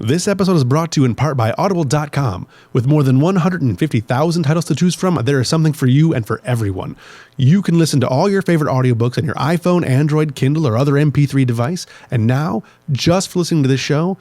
This episode is brought to you in part by Audible.com. With more than 150,000 titles to choose from, there is something for you and for everyone. You can listen to all your favorite audiobooks on your iPhone, Android, Kindle, or other MP3 device. And now, just for listening to this show,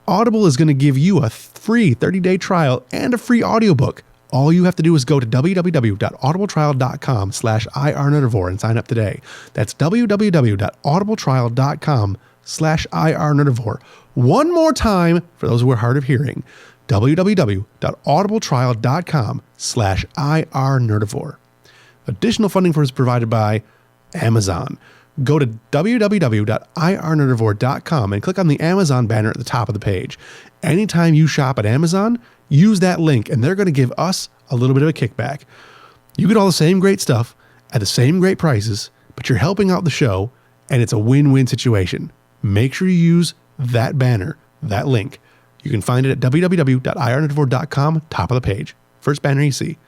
Audible is going to give you a free 30-day trial and a free audiobook. All you have to do is go to www.audibletrial.com/IRNerdivore and sign up today. That's www.audibletrial.com/IRNerdivore. One more time, for those who are hard of hearing, www.audibletrial.com/IRNerdivore. Additional funding is provided by Amazon. Go to www.irnerdivore.com and click on the Amazon banner at the top of the page. Anytime you shop at Amazon, use that link and they're going to give us a little bit of a kickback. You get all the same great stuff at the same great prices, but you're helping out the show and it's a win-win situation. Make sure you use that banner, that link. You can find it at www.irnerdivore.com, top of the page. First banner you see.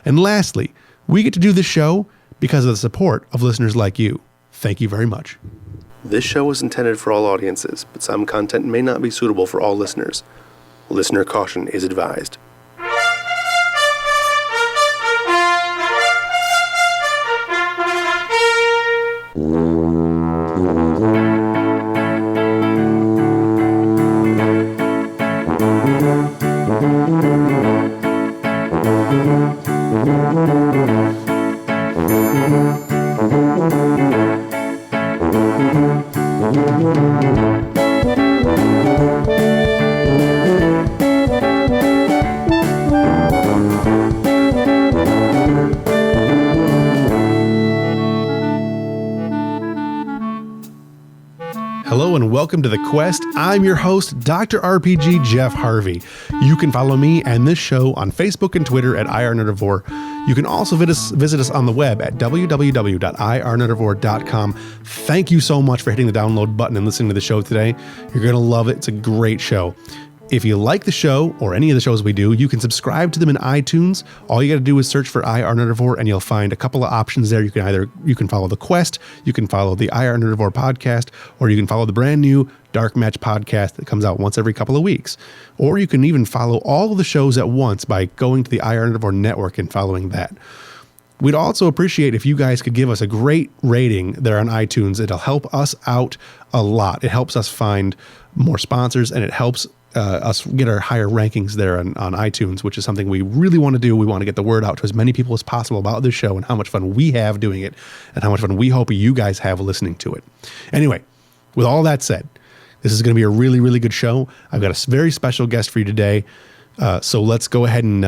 And lastly, we get to do this show because of the support of listeners like you. Thank you very much. This show is intended for all audiences, but some content may not be suitable for all listeners. Listener caution is advised. Hello and welcome to The Quest. I'm your host, Dr. RPG Jeff Harvey. You can follow me and this show on Facebook and Twitter at IRNerdivore. You can also visit us on the web at www.irnerdivore.com. Thank you so much for hitting the download button and listening to the show today. You're going to love it. It's a great show. If you like the show or any of the shows we do, you can subscribe to them in iTunes. All you got to do is search for IRNerdivore and you'll find a couple of options there. You can follow The Quest, you can follow the IRNerdivore podcast, or you can follow the brand new Dark Match podcast that comes out once every couple of weeks. Or you can even follow all of the shows at once by going to the IRNerdivore network and following that. We'd also appreciate if you guys could give us a great rating there on iTunes. It'll help us out a lot. It helps us find more sponsors and it helps us get our higher rankings there on iTunes, which is something we really want to do. We want to get the word out to as many people as possible about this show and how much fun we have doing it and how much fun we hope you guys have listening to it. Anyway, with all that said, this is going to be a really, really good show. I've got a very special guest for you today. So let's go ahead and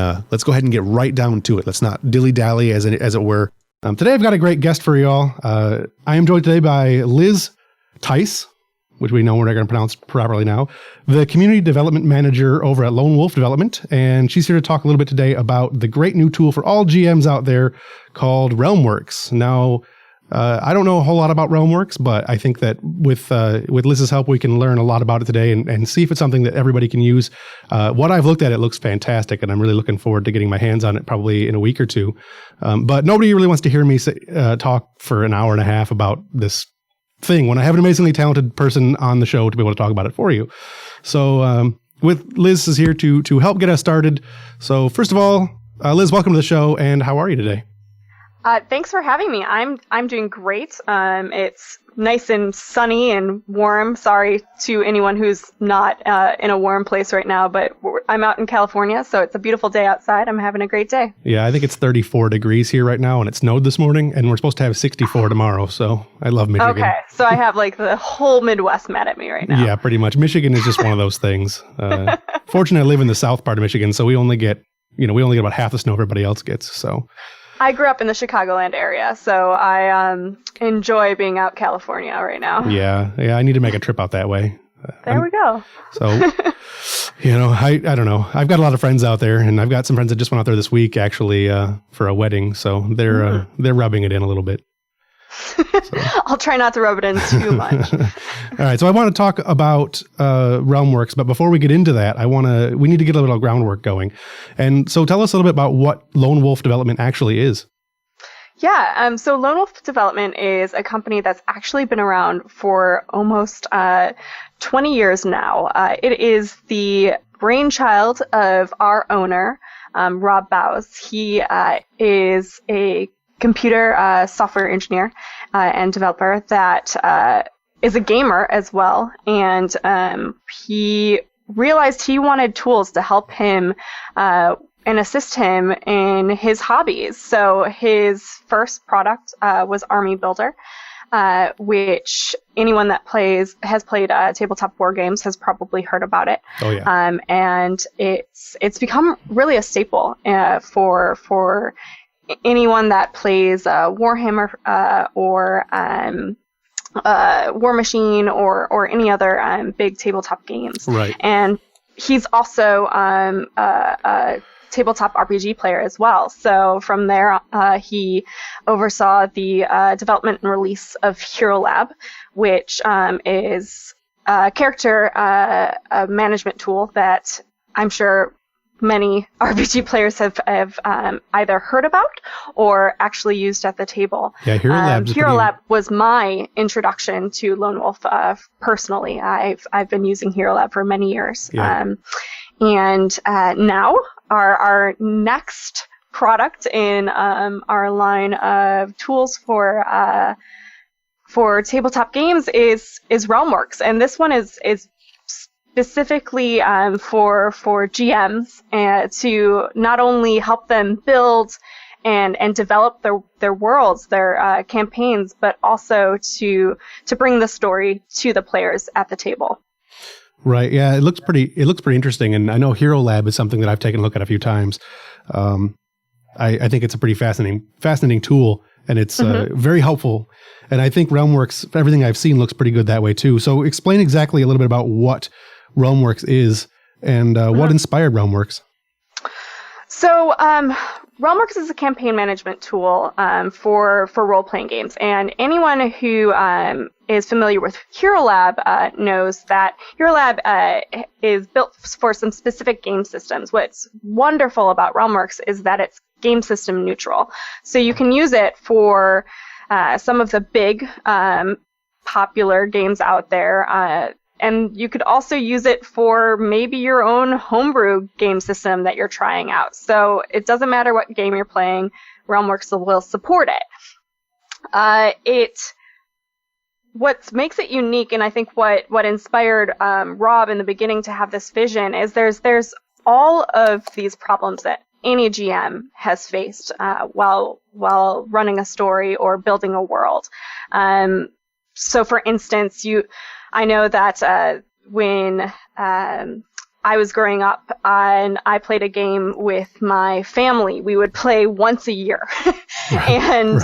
get right down to it. Let's not dilly-dally as it were. Today I've got a great guest for you all. I am joined today by Liz Theis, which we know we're not going to pronounce properly now, the Community Development Manager over at Lone Wolf Development. And she's here to talk a little bit today about the great new tool for all GMs out there called RealmWorks. Now, I don't know a whole lot about RealmWorks, but I think that with Liz's help, we can learn a lot about it today and see if it's something that everybody can use. What I've looked at, it looks fantastic, and I'm really looking forward to getting my hands on it probably in a week or two. But nobody really wants to hear me talk for an hour and a half about this thing when I have an amazingly talented person on the show to be able to talk about it for you. So with Liz is here to help get us started. So first of all, Liz, welcome to the show, and how are you today? Thanks for having me. I'm doing great. It's nice and sunny and warm. Sorry to anyone who's not in a warm place right now, but I'm out in California, so it's a beautiful day outside. I'm having a great day. Yeah, I think it's 34 degrees here right now, and it snowed this morning, and we're supposed to have 64 tomorrow, so I love Michigan. Okay, so I have like the whole Midwest mad at me right now. Yeah, pretty much. Michigan is just one of those things. Fortunately, I live in the south part of Michigan, so we only get about half the snow everybody else gets, so... I grew up in the Chicagoland area, so I enjoy being out California right now. Yeah, I need to make a trip out that way. There we go. So, I don't know. I've got a lot of friends out there, and I've got some friends that just went out there this week, actually, for a wedding. So they're rubbing it in a little bit. So. I'll try not to rub it in too much. All right, so I want to talk about RealmWorks, but before we get into that, we need to get a little groundwork going. And so tell us a little bit about what Lone Wolf Development actually is. Yeah, so Lone Wolf Development is a company that's actually been around for almost 20 years now. It is the brainchild of our owner, Rob Bowes. He is a computer software engineer and developer that is a gamer as well. And he realized he wanted tools to help him and assist him in his hobbies. So his first product was Army Builder, which anyone that has played tabletop war games has probably heard about it. Oh yeah. And it's become really a staple for anyone that plays Warhammer or War Machine or any other big tabletop games. Right. And he's also a tabletop RPG player as well. So from there, he oversaw the development and release of Hero Lab, which is a character management tool that I'm sure many RPG players have either heard about or actually used at the table. Yeah, Hero Lab was my introduction to Lone Wolf personally. I've been using Hero Lab for many years. Yeah. And now our next product in our line of tools for tabletop games is RealmWorks, and this one is specifically for GMs to not only help them build and develop their worlds, their campaigns, but also to bring the story to the players at the table. Right. Yeah, it looks pretty interesting. And I know Hero Lab is something that I've taken a look at a few times. I think it's a pretty fascinating tool, and it's very helpful. And I think RealmWorks, everything I've seen, looks pretty good that way too. So explain exactly a little bit about what RealmWorks is and what inspired RealmWorks. So RealmWorks is a campaign management tool for role-playing games, and anyone who is familiar with Hero Lab knows that Hero Lab is built for some specific game systems. What's wonderful about RealmWorks is that it's game system neutral, so you can use it for some of the big popular games out there. And you could also use it for maybe your own homebrew game system that you're trying out. So it doesn't matter what game you're playing, RealmWorks will support it. What makes it unique, and I think what inspired Rob in the beginning to have this vision, is there's all of these problems that any GM has faced while running a story or building a world. So for instance, I know that when I was growing up and I played a game with my family, we would play once a year. And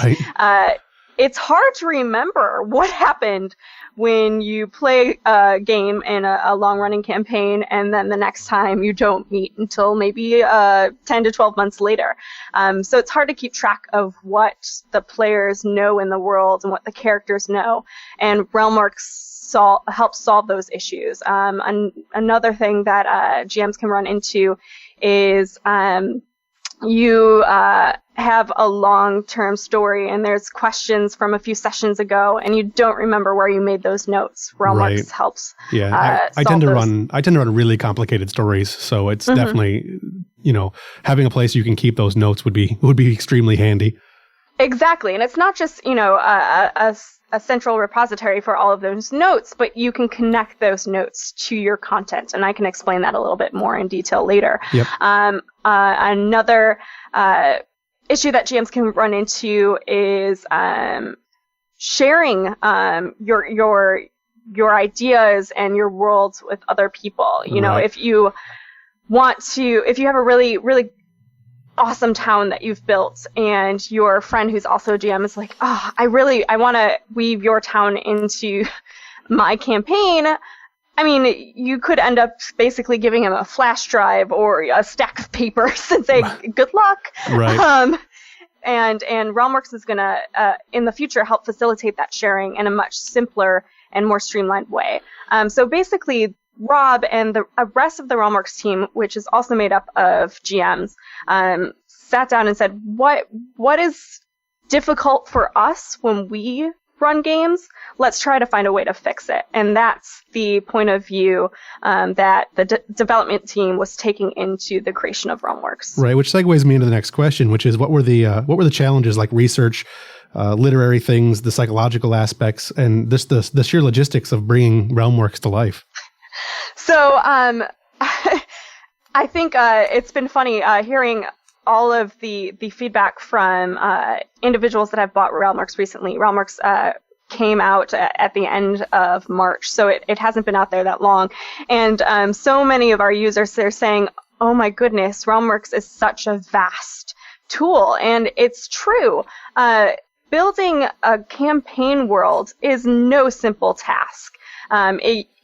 it's hard to remember what happened when you play a game in a long-running campaign and then the next time you don't meet until maybe 10 to 12 months later. So it's hard to keep track of what the players know in the world and what the characters know. And RealmWorks helps solve those issues. Another thing that GMs can run into is you have a long-term story and there's questions from a few sessions ago and you don't remember where you made those notes. RealmWorks helps. Yeah, I tend to run really complicated stories, so it's definitely, having a place you can keep those notes would be extremely handy. Exactly, and it's not just a central repository for all of those notes, but you can connect those notes to your content, and I can explain that a little bit more in detail later. Yep. Another issue that GMs can run into is sharing your ideas and your worlds with other people. If you have a really, really awesome town that you've built and your friend who's also a GM is like, I want to weave your town into my campaign. I mean, you could end up basically giving him a flash drive or a stack of papers and say, good luck. Right. And RealmWorks is going to, in the future, help facilitate that sharing in a much simpler and more streamlined way. So basically, Rob and the rest of the RealmWorks team, which is also made up of GMs, sat down and said, what is difficult for us when we run games. Let's try to find a way to fix it. And that's the point of view that the development team was taking into the creation of RealmWorks. Right, which segues me into the next question, which is what were the challenges, like research, literary things, the psychological aspects, and the sheer logistics of bringing RealmWorks to life? So I think it's been funny hearing all of the feedback from individuals that have bought RealmWorks recently. RealmWorks came out at the end of March, so it hasn't been out there that long. And so many of our users, they're saying, oh my goodness, RealmWorks is such a vast tool. And it's true. Building a campaign world is no simple task.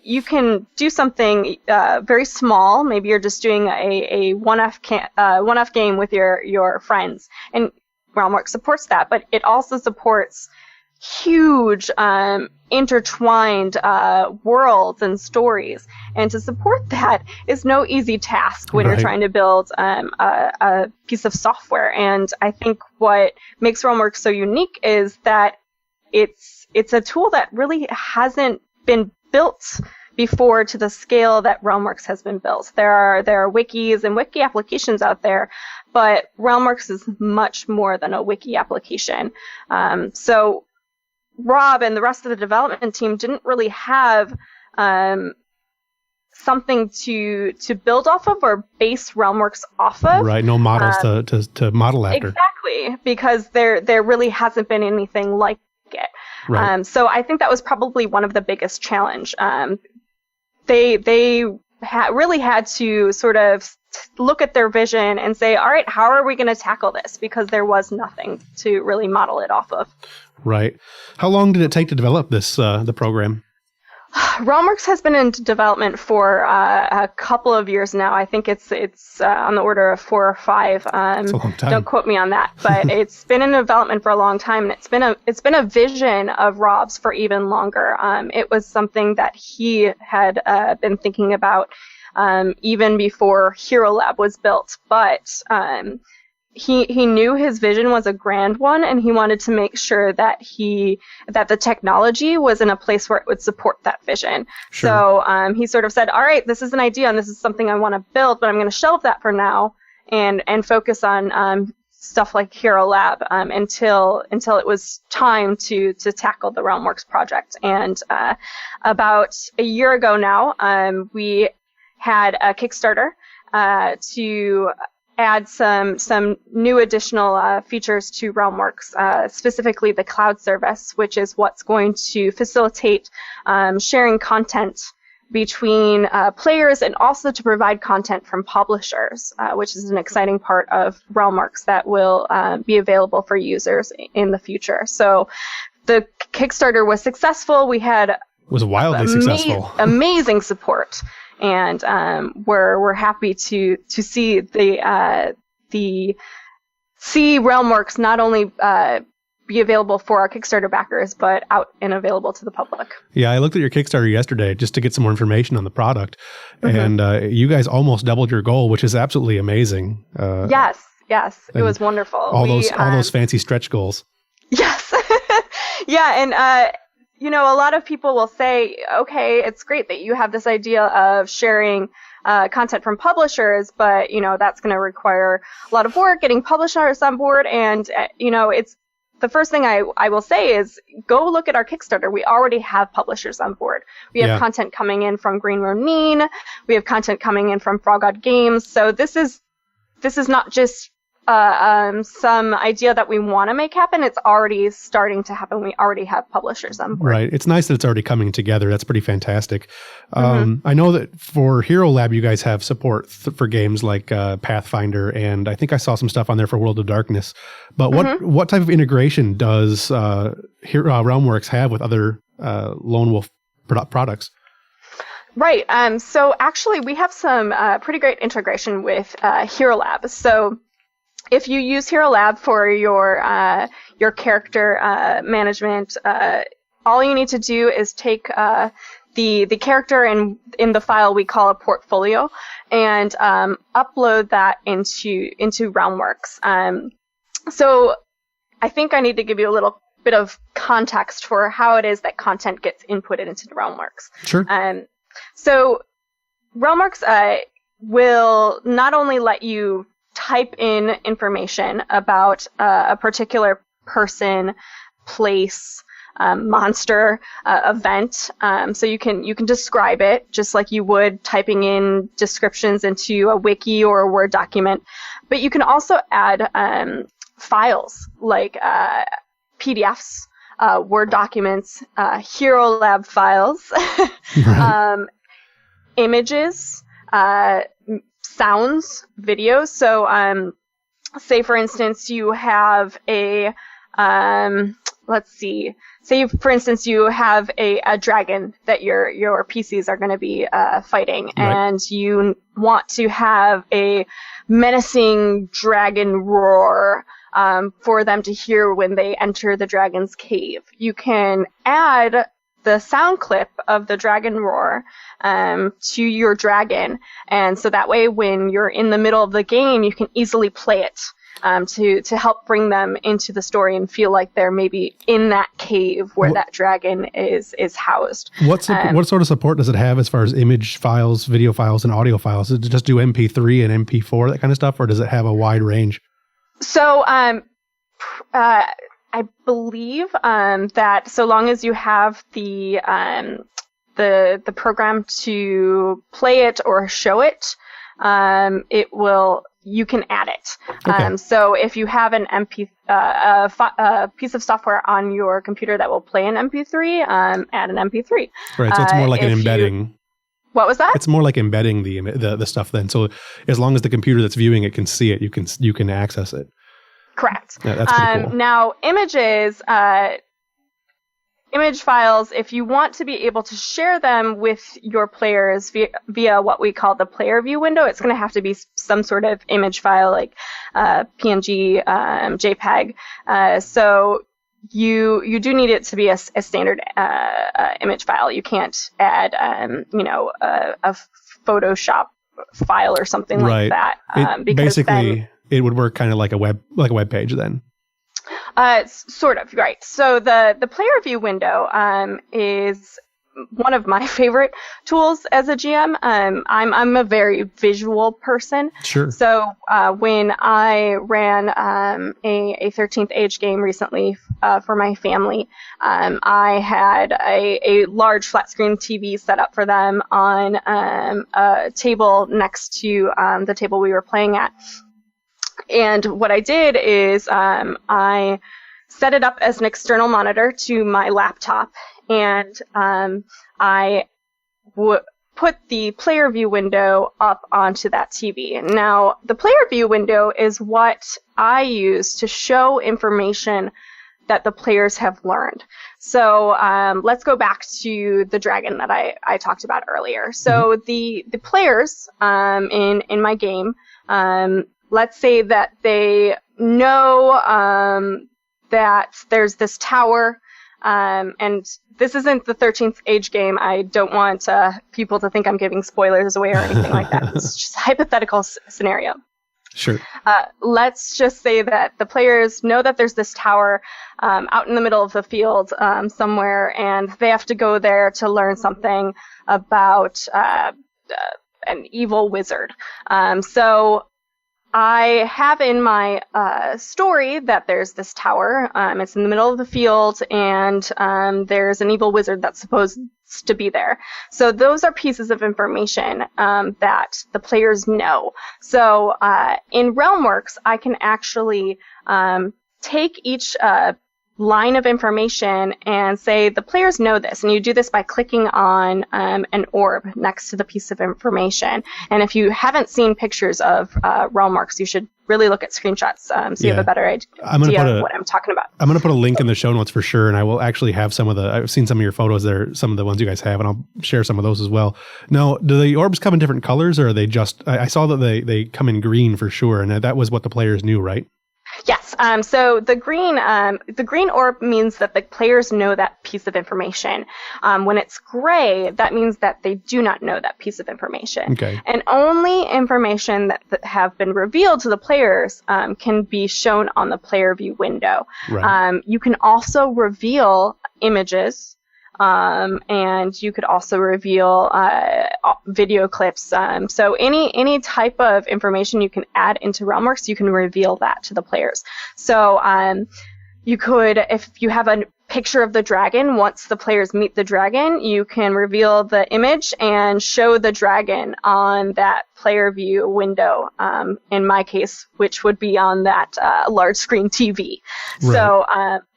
You can do something very small. Maybe you're just doing a one-off game with your friends, and RealmWorks supports that. But it also supports huge intertwined worlds and stories. And to support that is no easy task when you're trying to build a piece of software. And I think what makes RealmWorks so unique is that it's a tool that really hasn't been built before to the scale that RealmWorks has been built. There are wikis and wiki applications out there, but RealmWorks is much more than a wiki application. So Rob and the rest of the development team didn't really have something to build off of or base RealmWorks off of. Right, no models to model after. Exactly, because there really hasn't been anything like it. Right. So I think that was probably one of the biggest challenge. They really had to sort of look at their vision and say, all right, how are we going to tackle this? Because there was nothing to really model it off of. Right. How long did it take to develop this the program? RealmWorks has been in development for a couple of years now. I think it's on the order of 4 or 5. That's a long time. Don't quote me on that, but it's been in development for a long time, and it's been a vision of Rob's for even longer. It was something that he had been thinking about even before Hero Lab was built, but he knew his vision was a grand one, and he wanted to make sure that the technology was in a place where it would support that vision. Sure. So he sort of said, all right, this is an idea and this is something I want to build, but I'm going to shelve that for now and focus on stuff like Hero Lab until it was time to tackle the RealmWorks project. And about a year ago now, we had a Kickstarter to add some new additional features to RealmWorks, specifically the cloud service, which is what's going to facilitate sharing content between players and also to provide content from publishers, which is an exciting part of RealmWorks that will be available for users in the future. So the Kickstarter was successful. We had wildly successful, amazing support. And we're happy to see see RealmWorks not only be available for our Kickstarter backers, but out and available to the public. Yeah, I looked at your Kickstarter yesterday just to get some more information on the product, and you guys almost doubled your goal, which is absolutely amazing. Yes, it was wonderful. All those fancy stretch goals. Yes, yeah, and. A lot of people will say, okay, it's great that you have this idea of sharing content from publishers, but, that's going to require a lot of work getting publishers on board. And, it's the first thing I will say is go look at our Kickstarter. We already have publishers on board. We have content coming in from Green Ronin. We have content coming in from Frog God Games. So this is not just some idea that we want to make happen. It's already starting to happen. We already have publishers on board. Right. It's nice that it's already coming together. That's pretty fantastic. I know that for Hero Lab, you guys have support for games like Pathfinder, and I think I saw some stuff on there for World of Darkness. But what type of integration does RealmWorks have with other Lone Wolf products? Right. So actually, we have some pretty great integration with Hero Lab. So if you use Hero Lab for your character management, all you need to do is take the character in the file we call a portfolio and upload that into RealmWorks. So I think I need to give you a little bit of context for how it is that content gets inputted into the RealmWorks. Sure. So RealmWorks will not only let you type in information about a particular person, place, monster, event. So you can describe it just like you would typing in descriptions into a wiki or a Word document. But you can also add files like PDFs, Word documents, Hero Lab files, Right. images, sounds, videos. So say for instance you have a let's see. Say, for instance, you have a dragon that your PCs are going to be fighting, Right. and you want to have a menacing dragon roar for them to hear when they enter the dragon's cave. You can add the sound clip of the dragon roar to your dragon, and so that way when you're in the middle of the game, you can easily play it. To help bring them into the story and feel like they're maybe in that cave where that dragon is housed. What sort of support does it have as far as image files, video files, and audio files? Does it just do MP3 and MP4, that kind of stuff, or does it have a wide range? So I believe that so long as you have the program to play it or show it, you can add it. Okay. So if you have an a piece of software on your computer that will play an MP3, add an MP3. Right. So it's more like an embedding. What was that? It's more like embedding the stuff then. So as long as the computer that's viewing it can see it, you can access it. Correct. Yeah, that's pretty cool. Now, image files, if you want to be able to share them with your players via what we call the player view window, it's going to have to be some sort of image file like PNG, JPEG. So you do need it to be a standard image file. You can't add a Photoshop file or something Right. like that. Because basically, it would work kind of like a web page then. Sort of, right. So the player view window is one of my favorite tools as a GM. I'm a very visual person. Sure. So when I ran a 13th Age game recently for my family, I had a large flat screen TV set up for them on a table next to the table we were playing at. And what I did is I set it up as an external monitor to my laptop, and I put the player view window up onto that TV. Now, the player view window is what I use to show information that the players have learned. So let's go back to the dragon that I talked about earlier. So the players in my game, let's say that they know that there's this tower, and this isn't the 13th Age game. I don't want people to think I'm giving spoilers away or anything like that. It's just a hypothetical scenario. Sure. Let's just say that the players know that there's this tower out in the middle of the field somewhere, and they have to go there to learn something about an evil wizard. So I have in my story that there's this tower. It's in the middle of the field, and there's an evil wizard that's supposed to be there. So those are pieces of information that the players know. So in RealmWorks, I can actually take each line of information and say the players know this, and you do this by clicking on an orb next to the piece of information. And if you haven't seen pictures of RealmWorks, you should really look at screenshots so you have a better idea of what I'm talking about. I'm going to put a link in the show notes for sure, and I will actually have I've seen some of your photos there, some of the ones you guys have, and I'll share some of those as well. Now, do the orbs come in different colors, or are they just, I saw that they come in green for sure, and that was what the players knew, right? Yes. So the green orb means that the players know that piece of information. When it's gray, that means that they do not know that piece of information. Okay. And only information that have been revealed to the players can be shown on the player view window. Right. You can also reveal images. And you could also reveal video clips. So any type of information you can add into RealmWorks, you can reveal that to the players. So you could, if you have a picture of the dragon, once the players meet the dragon, you can reveal the image and show the dragon on that player view window, in my case, which would be on that large screen TV. Right. So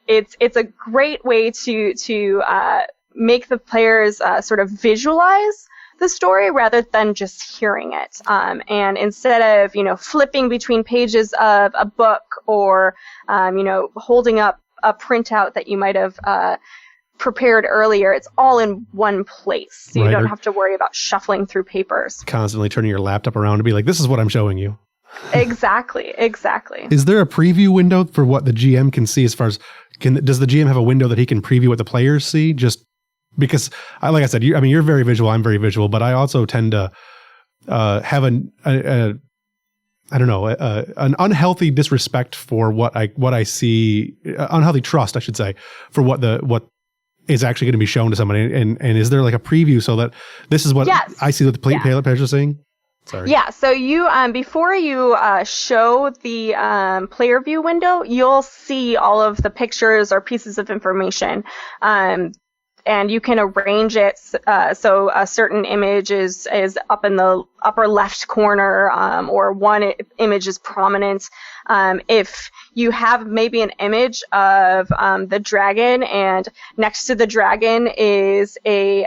it's a great way to make the players sort of visualize the story rather than just hearing it. And instead of, flipping between pages of a book or, holding up a printout that you might have prepared earlier, it's all in one place. So you don't have to worry about shuffling through papers. Constantly turning your laptop around to be like, this is what I'm showing you. Exactly. Is there a preview window for what the GM can see as far as, does the GM have a window that he can preview what the players see? Just because, like I said, you're very visual, I'm very visual, but I also tend to have an unhealthy disrespect for what I see, unhealthy trust, I should say, for what is actually going to be shown to somebody. And is there like a preview so that this is what I see what the players are seeing? Sorry. Yeah, so you before you show the player view window, you'll see all of the pictures or pieces of information, and you can arrange it so a certain image is up in the upper left corner, or one image is prominent. If you have maybe an image of the dragon, and next to the dragon is a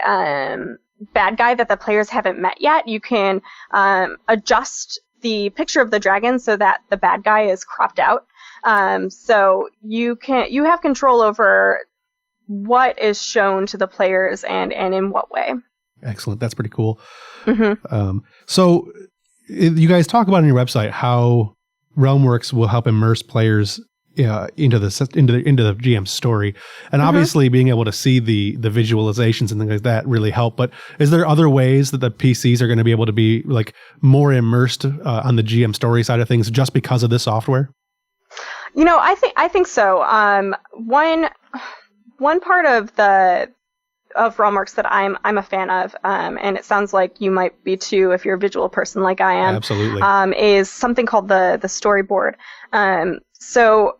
bad guy that the players haven't met yet, you can adjust the picture of the dragon so that the bad guy is cropped out. So you have control over what is shown to the players and in what way. Excellent. That's pretty cool. Mm-hmm. So you guys talk about on your website how RealmWorks will help immerse players into the GM story, and obviously being able to see the visualizations and things like that really help. But is there other ways that the PCs are going to be able to be like more immersed on the GM story side of things just because of this software? I think so. One part of RealmWorks that I'm a fan of, and it sounds like you might be too if you're a visual person like I am. Absolutely. Is something called the storyboard. So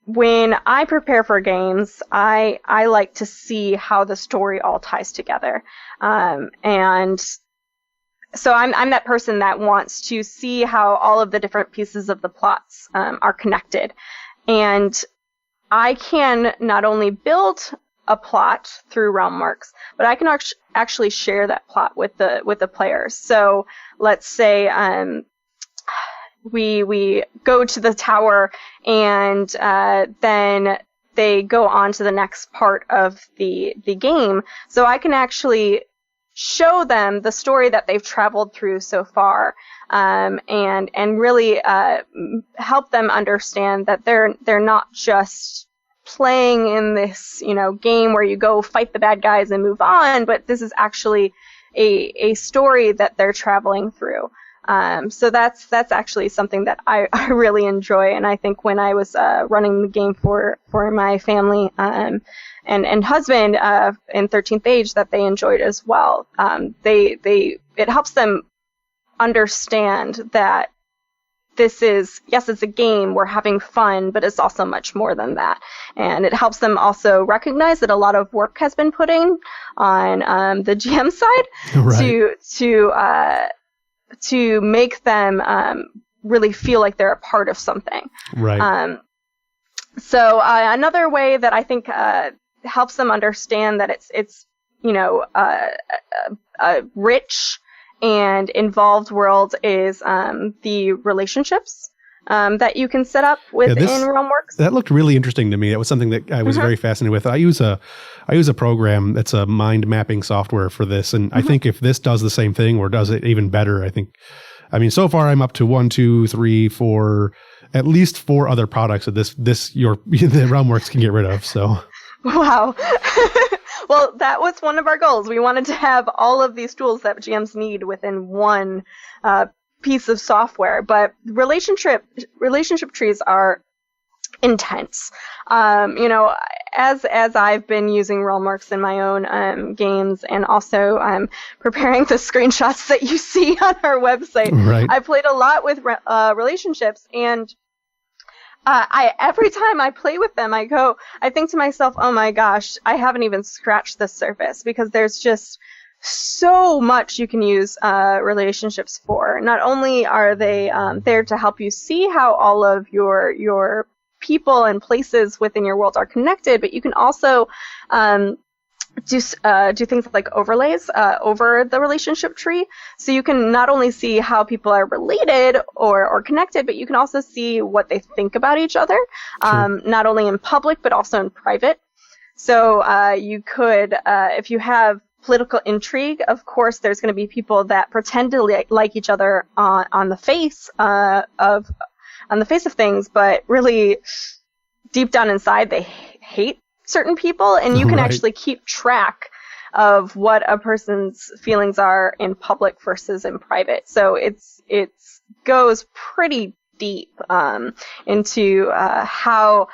when I prepare for games, I like to see how the story all ties together. And so I'm that person that wants to see how all of the different pieces of the plots are connected. And I can not only build a plot through RealmWorks, but I can actually share that plot with the players. So let's say we go to the tower, and then they go on to the next part of the game. So I can actually show them the story that they've traveled through so far, and really help them understand that they're not just playing in this game where you go fight the bad guys and move on, but this is actually a story that they're traveling through. So that's actually something that I really enjoy, and I think when I was running the game for my family and husband in 13th Age, that they enjoyed as well. It helps them understand that this is, yes, it's a game, we're having fun, but it's also much more than that. And it helps them also recognize that a lot of work has been put in on the GM side right. to make them really feel like they're a part of something. Right. So another way that I think helps them understand that it's a rich and involved world is the relationships that you can set up within RealmWorks. That looked really interesting to me. That was something that I was very fascinated with. I use a program that's a mind mapping software for this, and I think if this does the same thing or does it even better, so far I'm up to 1, 2, 3, 4 at least 4 other products that the RealmWorks can get rid of. So, wow. Well, that was one of our goals. We wanted to have all of these tools that GMs need within one piece of software. But relationship trees are intense. As I've been using RealmWorks in my own games, and also preparing the screenshots that you see on our website, right. I played a lot with relationships, and every time I play with them, I think to myself, oh my gosh, I haven't even scratched the surface, because there's just so much you can use relationships for. Not only are they there to help you see how all of your people and places within your world are connected, but you can also do things like overlays over the relationship tree. So you can not only see how people are related or connected, but you can also see what they think about each other, Sure. not only in public, but also in private. So you could, if you have political intrigue, of course, there's going to be people that pretend to like each other on the face of things, but really deep down inside they hate certain people, and you can Right. actually keep track of what a person's feelings are in public versus in private. So it goes pretty deep into how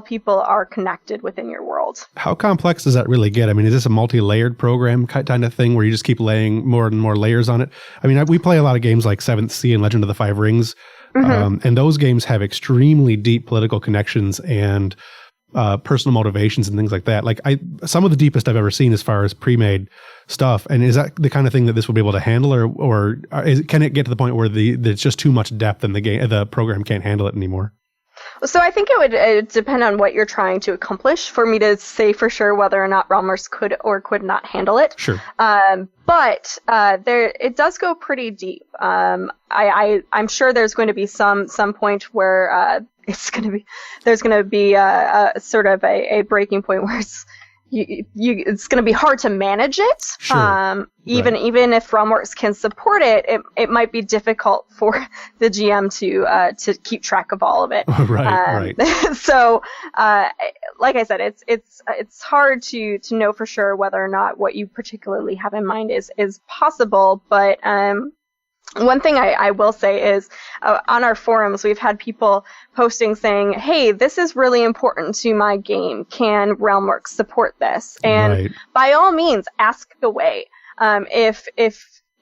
people are connected within your world. How complex does that really get? I mean, is this a multi-layered program kind of thing where you just keep laying more and more layers on it? I mean, we play a lot of games like 7th Sea and Legend of the Five Rings, and those games have extremely deep political connections and personal motivations and things like that. Like some of the deepest I've ever seen as far as pre-made stuff. And is that the kind of thing that this will be able to handle, or can it get to the point where there's just too much depth and the program can't handle it anymore? So I think it would depend on what you're trying to accomplish for me to say for sure whether or not RealmWorks could or could not handle it. Sure. But it does go pretty deep. I'm sure there's going to be some point where there's going to be a sort of a breaking point where it's going to be hard to manage it. Sure. Even if RealmWorks can support it, it might be difficult for the GM to keep track of all of it. Right. So, like I said, it's hard to know for sure whether or not what you particularly have in mind is possible. But one thing I will say is on our forums, we've had people posting saying, hey, this is really important to my game. Can RealmWorks support this? And Right. by all means, ask away. If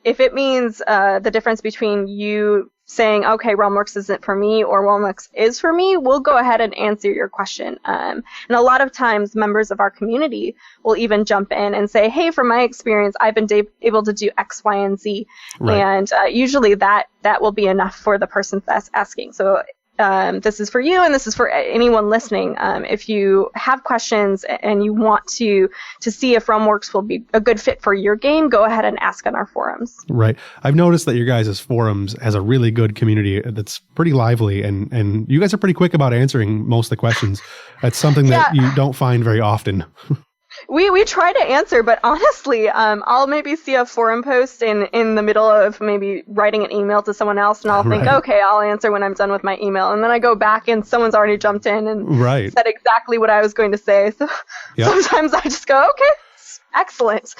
it means the difference between you saying, okay, RealmWorks isn't for me, or RealmWorks is for me, we'll go ahead and answer your question. And a lot of times members of our community will even jump in and say, hey, from my experience, I've been able to do X, Y, and Z. Right. And usually that will be enough for the person that's asking. So this is for you, and this is for anyone listening. If you have questions and you want to see if RealmWorks will be a good fit for your game, go ahead and ask on our forums. Right. I've noticed that your guys' forums has a really good community that's pretty lively, and you guys are pretty quick about answering most of the questions. That's something that you don't find very often. We try to answer, but honestly, I'll maybe see a forum post in the middle of maybe writing an email to someone else, and I'll think, Right. okay, I'll answer when I'm done with my email. And then I go back and someone's already jumped in and Right. said exactly what I was going to say. So Yep. sometimes I just go, okay, excellent.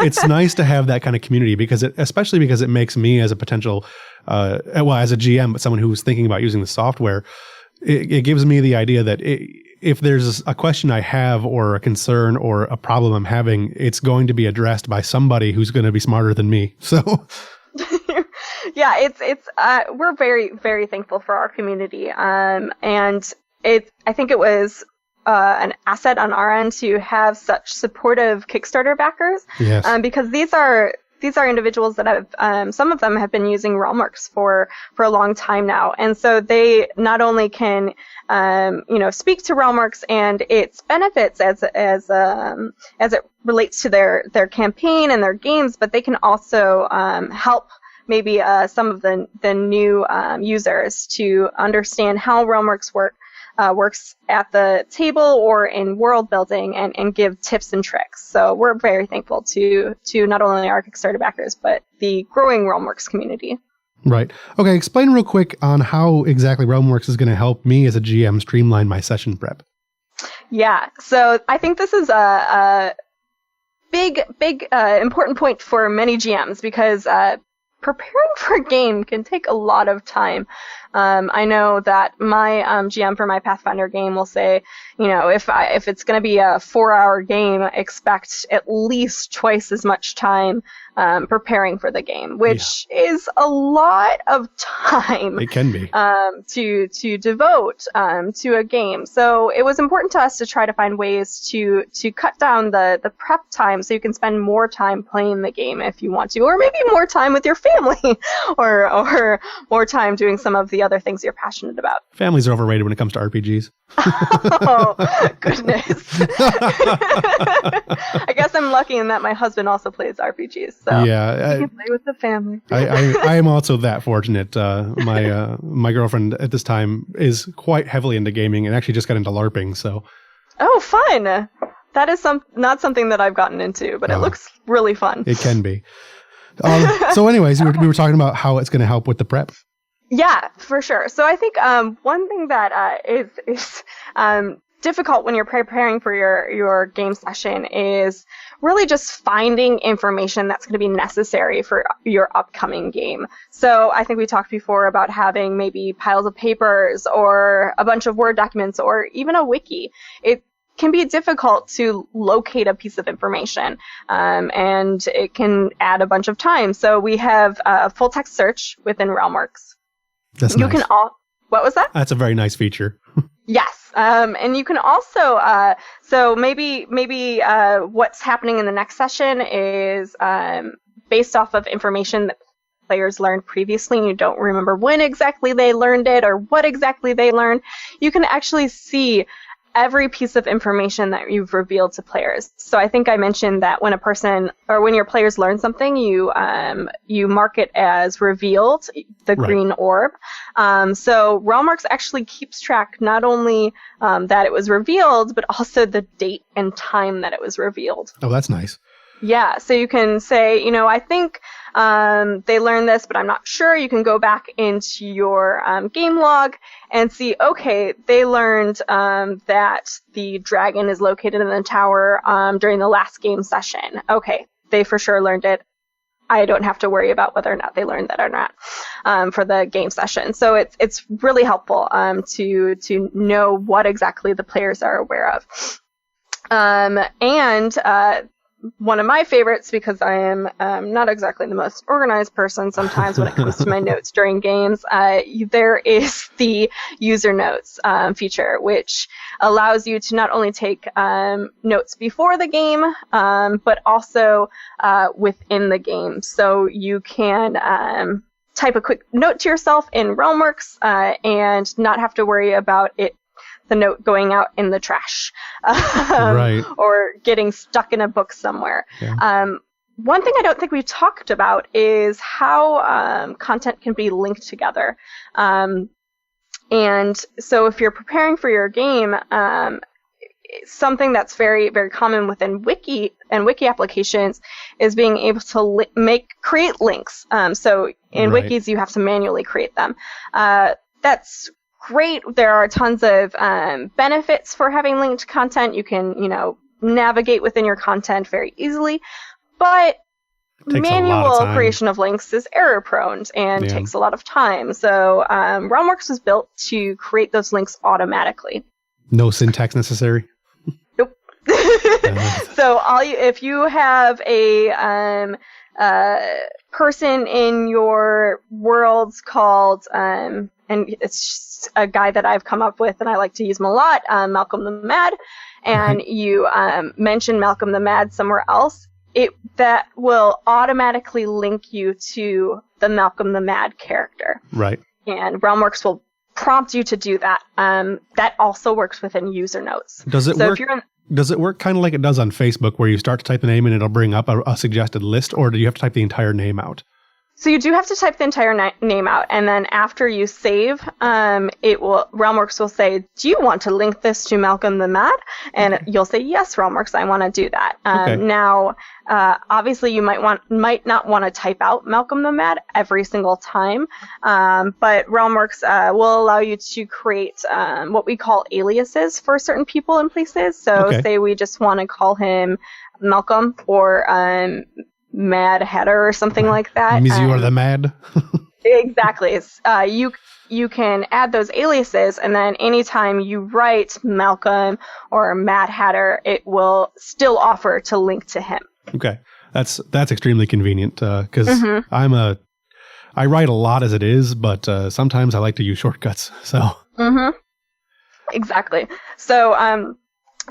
It's nice to have that kind of community, especially because it makes me as a potential, as a GM, but someone who's thinking about using the software, it gives me the idea that if there's a question I have or a concern or a problem I'm having, it's going to be addressed by somebody who's going to be smarter than me. So Yeah, it's we're very, very thankful for our community. And I think it was an asset on our end to have such supportive Kickstarter backers. yes. Because these are individuals that have, some of them have been using RealmWorks for a long time now. And so they not only can, speak to RealmWorks and its benefits as it relates to their campaign and their games, but they can also, help maybe, some of the new, users to understand how RealmWorks works at the table or in world building, and give tips and tricks. So we're very thankful to not only our Kickstarter backers, but the growing RealmWorks community. Right. Okay, explain real quick on how exactly RealmWorks is going to help me as a GM streamline my session prep. Yeah, so I think this is a big important point for many GMs because preparing for a game can take a lot of time. I know that my GM for my Pathfinder game will say, if it's going to be a 4-hour game, expect at least twice as much time preparing for the game, which is a lot of time. It can be to devote to a game. So it was important to us to try to find ways to cut down the prep time so you can spend more time playing the game if you want to, or maybe more time with your family, or more time doing some of the other things you're passionate about. Families are overrated when it comes to RPGs. Oh, goodness. I guess I'm lucky in that my husband also plays RPGs. So yeah, you can play with the family. I am also that fortunate. My girlfriend at this time is quite heavily into gaming and actually just got into LARPing. So, oh, fun! That is not something that I've gotten into, but it looks really fun. It can be. So, anyways, we were talking about how it's going to help with the prep. Yeah, for sure. So I think one thing that is difficult when you're preparing for your game session is really just finding information that's going to be necessary for your upcoming game. So I think we talked before about having maybe piles of papers or a bunch of Word documents or even a wiki. It can be difficult to locate a piece of information, and it can add a bunch of time. So we have a full text search within RealmWorks. That's nice. What was that? That's a very nice feature. Yes. And you can also, so maybe what's happening in the next session is based off of information that players learned previously and you don't remember when exactly they learned it or what exactly they learned. You can actually see every piece of information that you've revealed to players. So I think I mentioned that when when your players learn something, you mark it as revealed, the green orb. So RealmWorks actually keeps track not only that it was revealed, but also the date and time that it was revealed. Oh, that's nice. Yeah, so you can say, I think they learned this, but I'm not sure. You can go back into your game log and see, okay, they learned that the dragon is located in the tower during the last game session. Okay, they for sure learned it. I don't have to worry about whether or not they learned that or not for the game session. So it's really helpful to know what exactly the players are aware of. One of my favorites, because I am not exactly the most organized person sometimes when it comes to my notes during games, there is the user notes feature, which allows you to not only take notes before the game, but also within the game. So you can type a quick note to yourself in RealmWorks and not have to worry about the note going out in the trash right. or getting stuck in a book somewhere. Yeah. One thing I don't think we've talked about is how content can be linked together. And so if you're preparing for your game, something that's very, very common within Wiki and Wiki applications is being able to create links. So in Wikis, you have to manually create them. That's great. There are tons of benefits for having linked content. You can, navigate within your content very easily, but manual creation of links is error prone and takes a lot of time. So RealmWorks was built to create those links automatically. No syntax necessary? Nope. So if you have a person in your worlds called, and it's a guy that I've come up with and I like to use him a lot, Malcolm the Mad, and you mention Malcolm the Mad somewhere else, that will automatically link you to the Malcolm the Mad character. Right. And RealmWorks will prompt you to do that. That also works within user notes. Does it work? Does it work kind of like it does on Facebook, where you start to type the name and it'll bring up a suggested list, or do you have to type the entire name out? So you do have to type the entire name out, and then after you save, RealmWorks will say, "Do you want to link this to Malcolm the Mad?" And you'll say, "Yes, RealmWorks, I want to do that." Now, obviously, you might not want to type out Malcolm the Mad every single time, but RealmWorks will allow you to create what we call aliases for certain people and places. So, say we just want to call him Malcolm or Mad Hatter or something like that. Means you are the Mad. Exactly. You can add those aliases, and then anytime you write Malcolm or Mad Hatter, it will still offer to link to him. Okay, that's extremely convenient because I write a lot as it is, but sometimes I like to use shortcuts. So exactly. So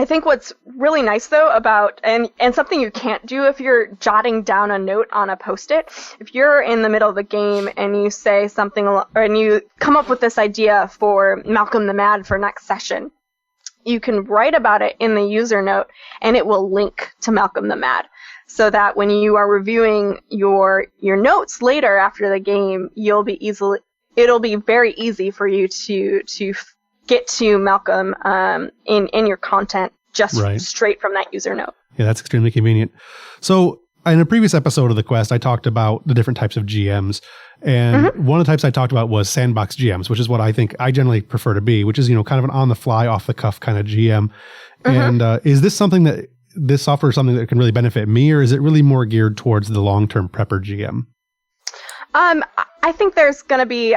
I think what's really nice though about and something you can't do if you're jotting down a note on a Post-it, if you're in the middle of the game and you say something and you come up with this idea for Malcolm the Mad for next session, you can write about it in the user note and it will link to Malcolm the Mad. So that when you are reviewing your notes later after the game, it'll be very easy for you to get to Malcolm in your content just straight from that user note. Yeah, that's extremely convenient. So in a previous episode of the Quest, I talked about the different types of GMs. And one of the types I talked about was sandbox GMs, which is what I think I generally prefer to be, which is, kind of an on-the-fly, off-the-cuff kind of GM. And is this software is something that can really benefit me, or is it really more geared towards the long-term prepper GM? I think there's going to be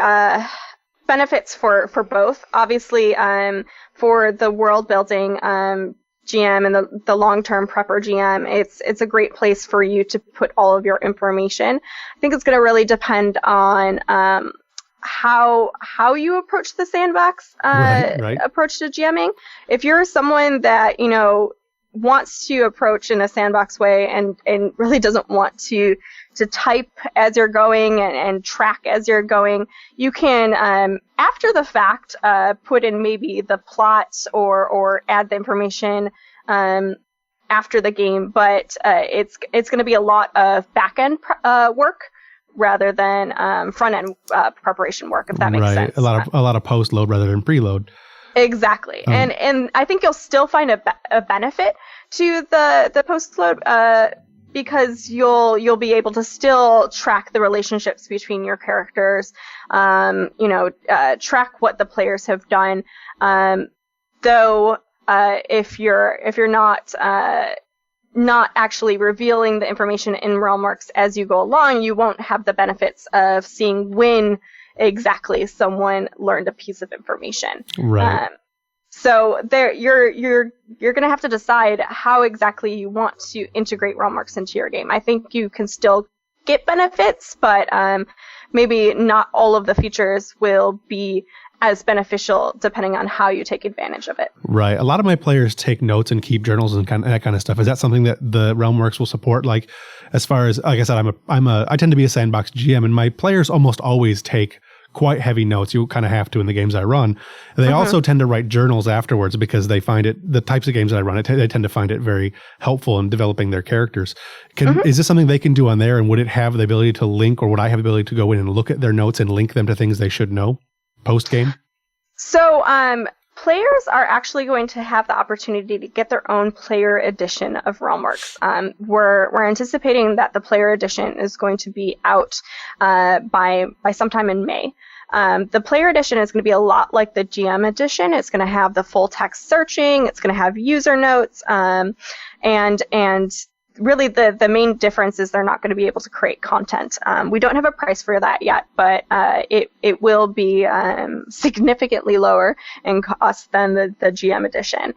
benefits for both. Obviously, for the world building GM and the long-term prepper GM, it's a great place for you to put all of your information. I think it's going to really depend on how you approach the sandbox approach to GMing. If you're someone that wants to approach in a sandbox way and really doesn't want to type as you're going and track as you're going, you can, after the fact, put in maybe the plot or add the information after the game, but it's going to be a lot of back-end work rather than front-end preparation work, if that makes sense. A lot of post-load rather than preload. Exactly. And I think you'll still find a benefit to the post-load because you'll be able to still track the relationships between your characters, track what the players have done. Though if you're not actually revealing the information in RealmWorks as you go along, you won't have the benefits of seeing when exactly someone learned a piece of information. Right. So there, you're going to have to decide how exactly you want to integrate RealmWorks into your game. I think you can still get benefits, but maybe not all of the features will be as beneficial depending on how you take advantage of it. Right. A lot of my players take notes and keep journals and that kind of stuff. Is that something that the RealmWorks will support? Like, as far as, like I said, I tend to be a sandbox GM, and my players almost always take quite heavy notes. You kind of have to in the games I run. And they also tend to write journals afterwards because they find it, the types of games that I run, they tend to find it very helpful in developing their characters. Is this something they can do on there? And would it have the ability to link, or would I have the ability to go in and look at their notes and link them to things they should know post-game? So, players are actually going to have the opportunity to get their own player edition of RealmWorks. We're anticipating that the player edition is going to be out by sometime in May. The player edition is going to be a lot like the GM edition. It's going to have the full text searching. It's going to have user notes, and really the main difference is they're not going to be able to create content. We don't have a price for that yet, but it will be significantly lower in cost than the GM edition.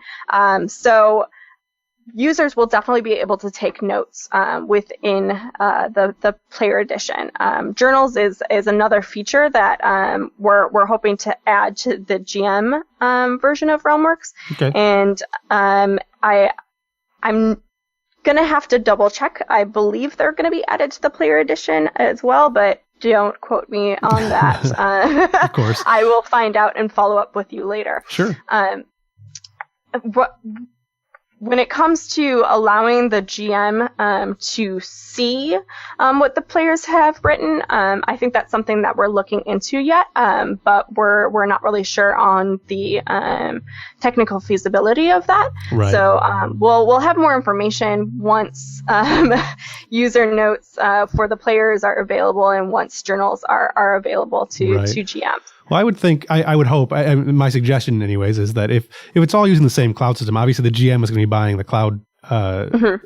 So users will definitely be able to take notes within the player edition. Journals is another feature that we're hoping to add to the GM version of RealmWorks. Okay. And I'm going to have to double check. I believe they're going to be added to the player edition as well, but don't quote me on that. Of course. I will find out and follow up with you later. Sure. when it comes to allowing the GM to see what the players have written, I think that's something that we're looking into yet, but we're not really sure on the technical feasibility of that. Right. So we'll have more information once user notes for the players are available and once journals are available to GMs. Well, I would think, I would hope, my suggestion anyways, is that if it's all using the same cloud system, obviously the GM is going to be buying the cloud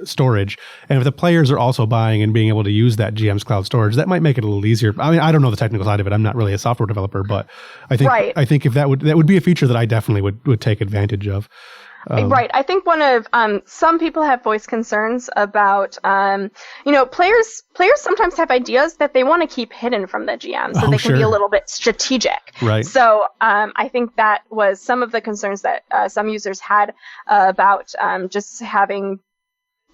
storage. And if the players are also buying and being able to use that GM's cloud storage, that might make it a little easier. I mean, I don't know the technical side of it. I'm not really a software developer, but I think if that would be a feature that I definitely would take advantage of. Right. I think one of some people have voiced concerns about players sometimes have ideas that they want to keep hidden from the GM, so they can be a little bit strategic. Right. So I think that was some of the concerns that some users had about just having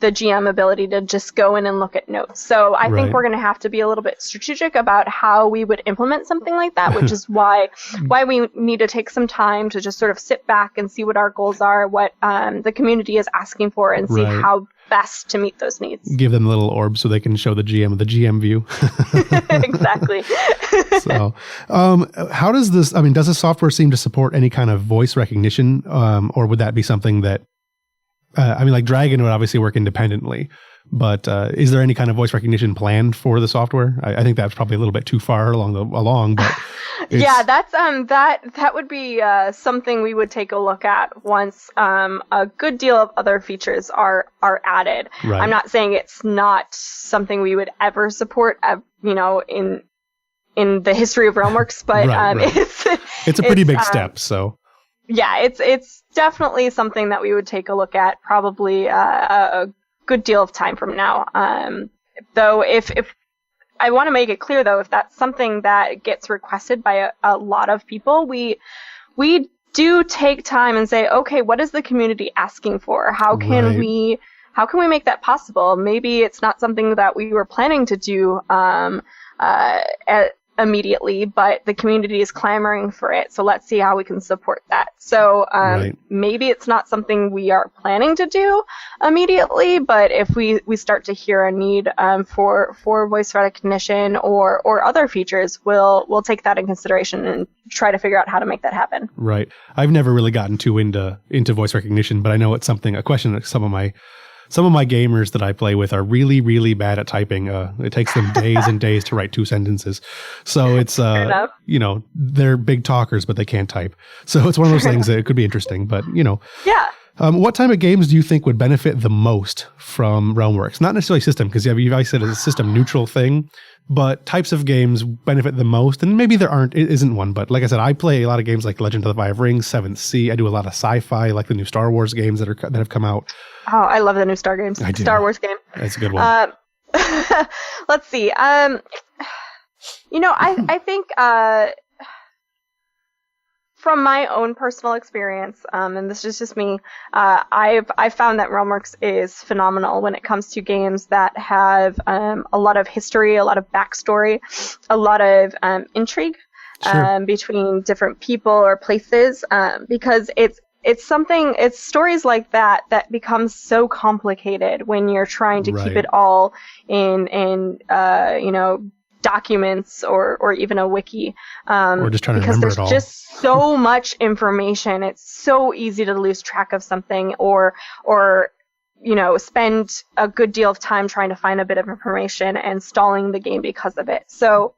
the GM ability to just go in and look at notes. So I think we're going to have to be a little bit strategic about how we would implement something like that, which is why we need to take some time to just sort of sit back and see what our goals are, what the community is asking for, and see how best to meet those needs. Give them a little orb so they can show the GM view. Exactly. So how does this, does the software seem to support any kind of voice recognition, or would that be something that like Dragon would obviously work independently, but is there any kind of voice recognition planned for the software? I think that's probably a little bit too far along, but yeah, that's that would be something we would take a look at once a good deal of other features are added. Right. I'm not saying it's not something we would ever support, in the history of RealmWorks, but it's a pretty big step. So yeah, it's definitely something that we would take a look at probably a good deal of time from now. Though if I want to make it clear, though, if that's something that gets requested by a lot of people, we do take time and say, okay, what is the community asking for? How can we make that possible? Maybe it's not something that we were planning to do immediately, but the community is clamoring for it. So let's see how we can support that. So maybe it's not something we are planning to do immediately, but if we start to hear a need for voice recognition or other features, we'll take that in consideration and try to figure out how to make that happen. Right. I've never really gotten too into voice recognition, but I know it's a question that some of my gamers that I play with are really, really bad at typing. It takes them days and days to write 2 sentences. So it's, they're big talkers, but they can't type. So it's one of those things that it could be interesting, but Yeah. What type of games do you think would benefit the most from RealmWorks? Not necessarily system, because you've always said it's a system neutral thing, but types of games benefit the most. And maybe it isn't one, but like I said, I play a lot of games like Legend of the Five Rings, 7th Sea. I do a lot of sci-fi, like the new Star Wars games that have come out. Oh, I love the new Star Wars game. That's a good one. Let's see. I think from my own personal experience, and this is just me, I've found that RealmWorks is phenomenal when it comes to games that have a lot of history, a lot of backstory, a lot of intrigue between different people or places, because it's stories like that becomes so complicated when you're trying to keep it all in documents or even a wiki. Or just trying to remember it all. Because there's just so much information. It's so easy to lose track of something or spend a good deal of time trying to find a bit of information and stalling the game because of it. So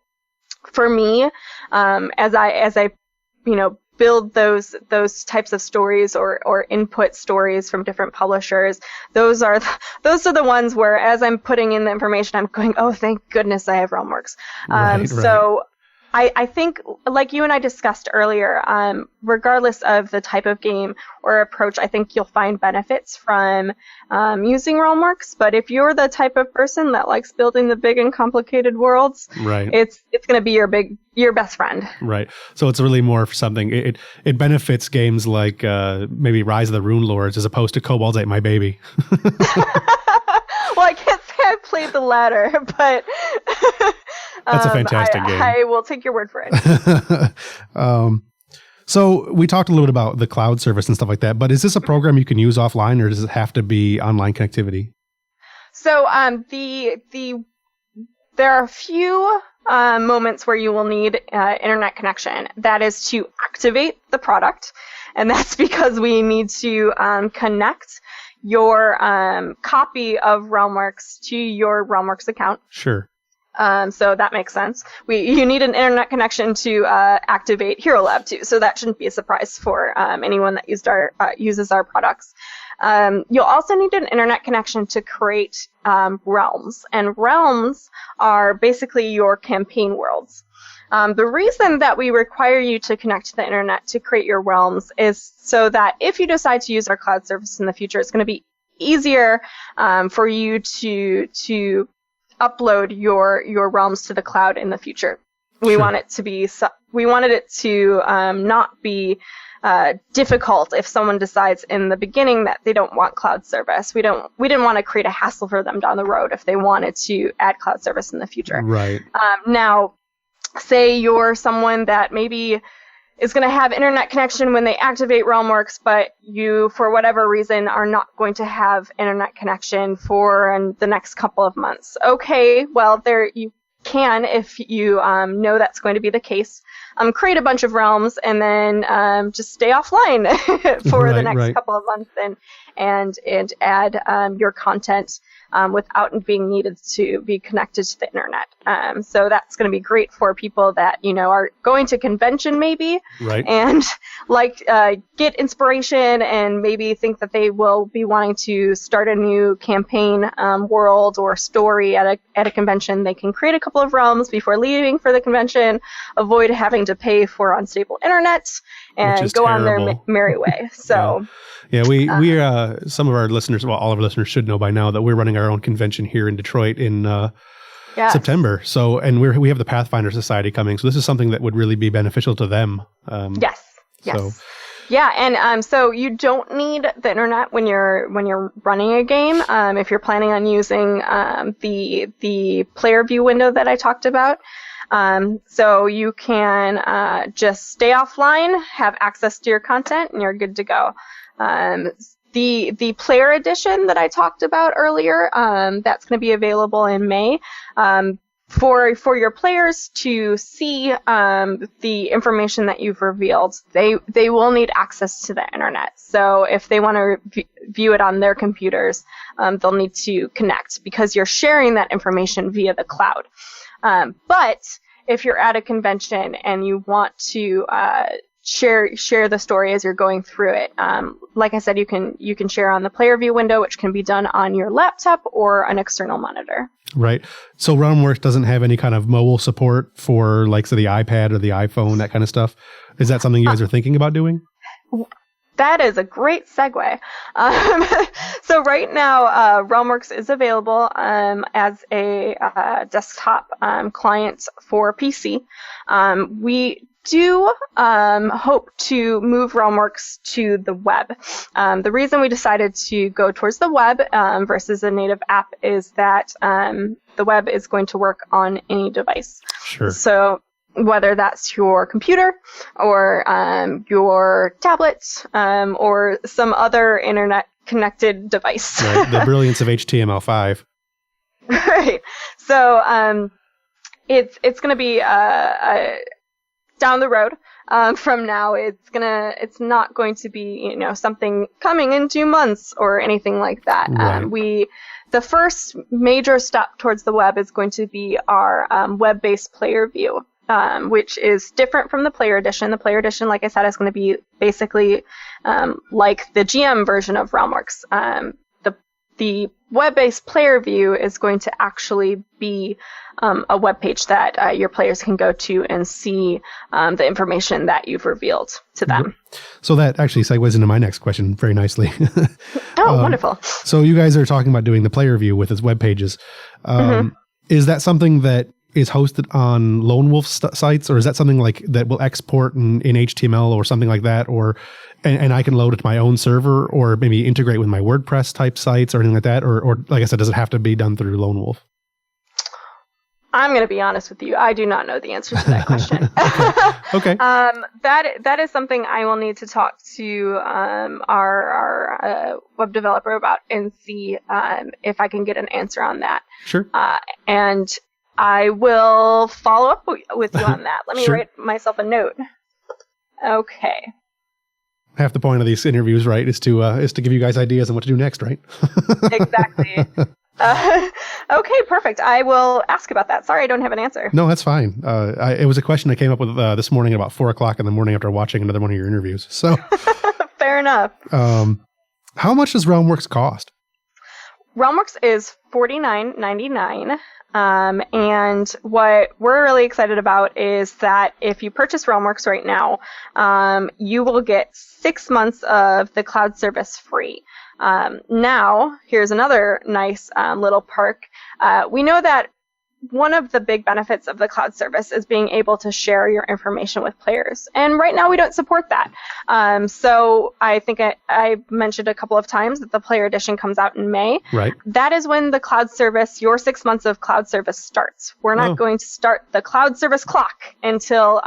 for me, as I build those types of stories or input stories from different publishers, those are the ones where as I'm putting in the information, I'm going, oh, thank goodness I have RealmWorks. So I think, like you and I discussed earlier, regardless of the type of game or approach, I think you'll find benefits from using RealmWorks. But if you're the type of person that likes building the big and complicated worlds, it's going to be your best friend. Right. So it's really more for something. It benefits games like maybe Rise of the Rune Lords as opposed to Kobolds Ate My Baby. Well, I can't say I played the latter, but that's a fantastic game. I will take your word for it. So we talked a little bit about the cloud service and stuff like that, but is this a program you can use offline, or does it have to be online connectivity? So there are a few moments where you will need internet connection. That is to activate the product, and that's because we need to connect your copy of RealmWorks to your RealmWorks account. Sure. So that makes sense. You need an internet connection to activate Hero Lab too, so that shouldn't be a surprise for anyone that uses our products. You'll also need an internet connection to create realms, and realms are basically your campaign worlds. The reason that we require you to connect to the internet to create your realms is so that if you decide to use our cloud service in the future, it's going to be easier for you to upload your realms to the cloud in the future. We want it to be not be difficult if someone decides in the beginning that they don't want cloud service. We didn't want to create a hassle for them down the road if they wanted to add cloud service in the future. Right. Now, say you're someone that maybe is going to have internet connection when they activate RealmWorks, but you, for whatever reason, are not going to have internet connection for the next couple of months. Okay, well, there you can, if you know that's going to be the case, create a bunch of realms and then just stay offline for the next couple of months and add your content without being needed to be connected to the internet. So that's going to be great for people that, are going to convention maybe, and get inspiration and maybe think that they will be wanting to start a new campaign world or story at a convention. They can create a couple of realms before leaving for the convention, avoid having to pay for unstable internet, and go on their merry way. So. Yeah, we some of our listeners, well, all of our listeners should know by now that we're running our own convention here in Detroit in September. So, and we have the Pathfinder Society coming. So this is something that would really be beneficial to them. Yes. So. Yeah, and so you don't need the internet when you're running a game. If you're planning on using the player view window that I talked about. So you can just stay offline, have access to your content, and you're good to go. The player edition that I talked about earlier, that's going to be available in May. For your players to see the information that you've revealed, they will need access to the internet. So if they want to view it on their computers, they'll need to connect because you're sharing that information via the cloud. But if you're at a convention and you want to share the story as you're going through it, like I said, you can share on the player view window, which can be done on your laptop or an external monitor. Right. So RealmWorks doesn't have any kind of mobile support for, like, say, the iPad or the iPhone, that kind of stuff. Is that something you guys are thinking about doing? That is a great segue. So right now, RealmWorks is available as a desktop client for PC. We do hope to move RealmWorks to the web. The reason we decided to go towards the web versus a native app is that the web is going to work on any device. Sure. So whether that's your computer or your tablet or some other internet-connected device. Right. The brilliance of HTML5. Right. So it's going to be down the road from now. It's not going to be something coming in 2 months or anything like that. Right. The first major step towards the web is going to be our web-based player view. Which is different from the player edition. The player edition, like I said, is going to be basically like the GM version of RealmWorks. The web-based player view is going to actually be a web page that your players can go to and see the information that you've revealed to them. So that actually segues into my next question very nicely. Oh, wonderful. So you guys are talking about doing the player view with its web pages. Is that something that is hosted on Lone Wolf sites, or is that something like that will export in HTML or something like that, and I can load it to my own server, or maybe integrate with my WordPress type sites or anything like that, or like I said, does it have to be done through Lone Wolf? I'm going to be honest with you. I do not know the answer to that question. Okay. That is something I will need to talk to our web developer about and see if I can get an answer on that. Sure. And I will follow up with you on that. Let me Sure. write myself a note. Okay. Half the point of these interviews, right, is to give you guys ideas on what to do next, right? Exactly. Okay, perfect. I will ask about that. Sorry, I don't have an answer. No, that's fine. It was a question I came up with this morning at about 4:00 in the morning after watching another one of your interviews. So, Fair enough. How much does RealmWorks cost? RealmWorks is $49.99. And what we're really excited about is that if you purchase RealmWorks right now, you will get 6 months of the cloud service free. Now, here's another nice little perk. We know that one of the big benefits of the cloud service is being able to share your information with players. And right now we don't support that. So I think I mentioned a couple of times that the player edition comes out in May. Right. That is when the cloud service, your 6 months of cloud service starts. We're not going to start the cloud service clock until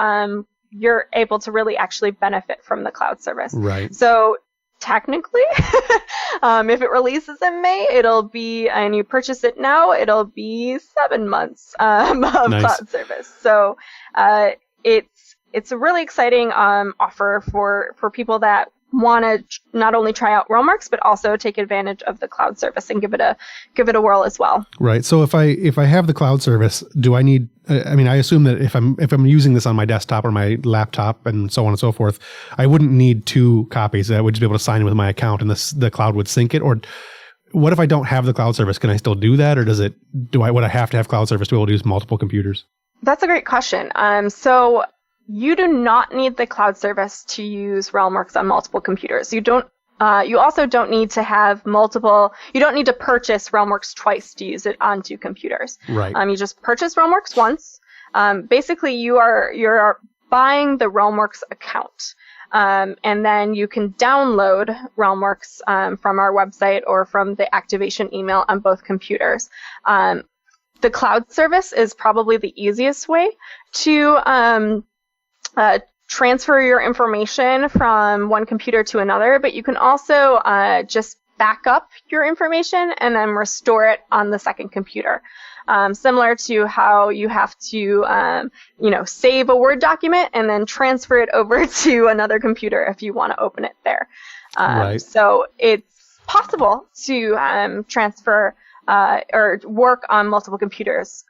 you're able to really actually benefit from the cloud service. Right. So technically, if it releases in May, it'll be, and you purchase it now, it'll be 7 months of Nice. cloud service. So it's a really exciting offer for people that want to not only try out RealmWorks but also take advantage of the cloud service and give it a whirl as well. Right. So if I have the cloud service, do I need? I mean, I assume that if I'm using this on my desktop or my laptop and so on and so forth, I wouldn't need 2 copies. I would just be able to sign in with my account, and the cloud would sync it. Or what if I don't have the cloud service? Can I still do that, or would I have to have cloud service to be able to use multiple computers? That's a great question. So you do not need the cloud service to use RealmWorks on multiple computers. You don't. You also don't need to have multiple. You don't need to purchase RealmWorks twice to use it on 2 computers. Right. You just purchase RealmWorks once. Basically, you're buying the RealmWorks account, and then you can download RealmWorks from our website or from the activation email on both computers. The cloud service is probably the easiest way to transfer your information from one computer to another, but you can also just back up your information and then restore it on the second computer. Similar to how you have to, save a Word document and then transfer it over to another computer if you want to open it there. Right. So it's possible to transfer or work on multiple computers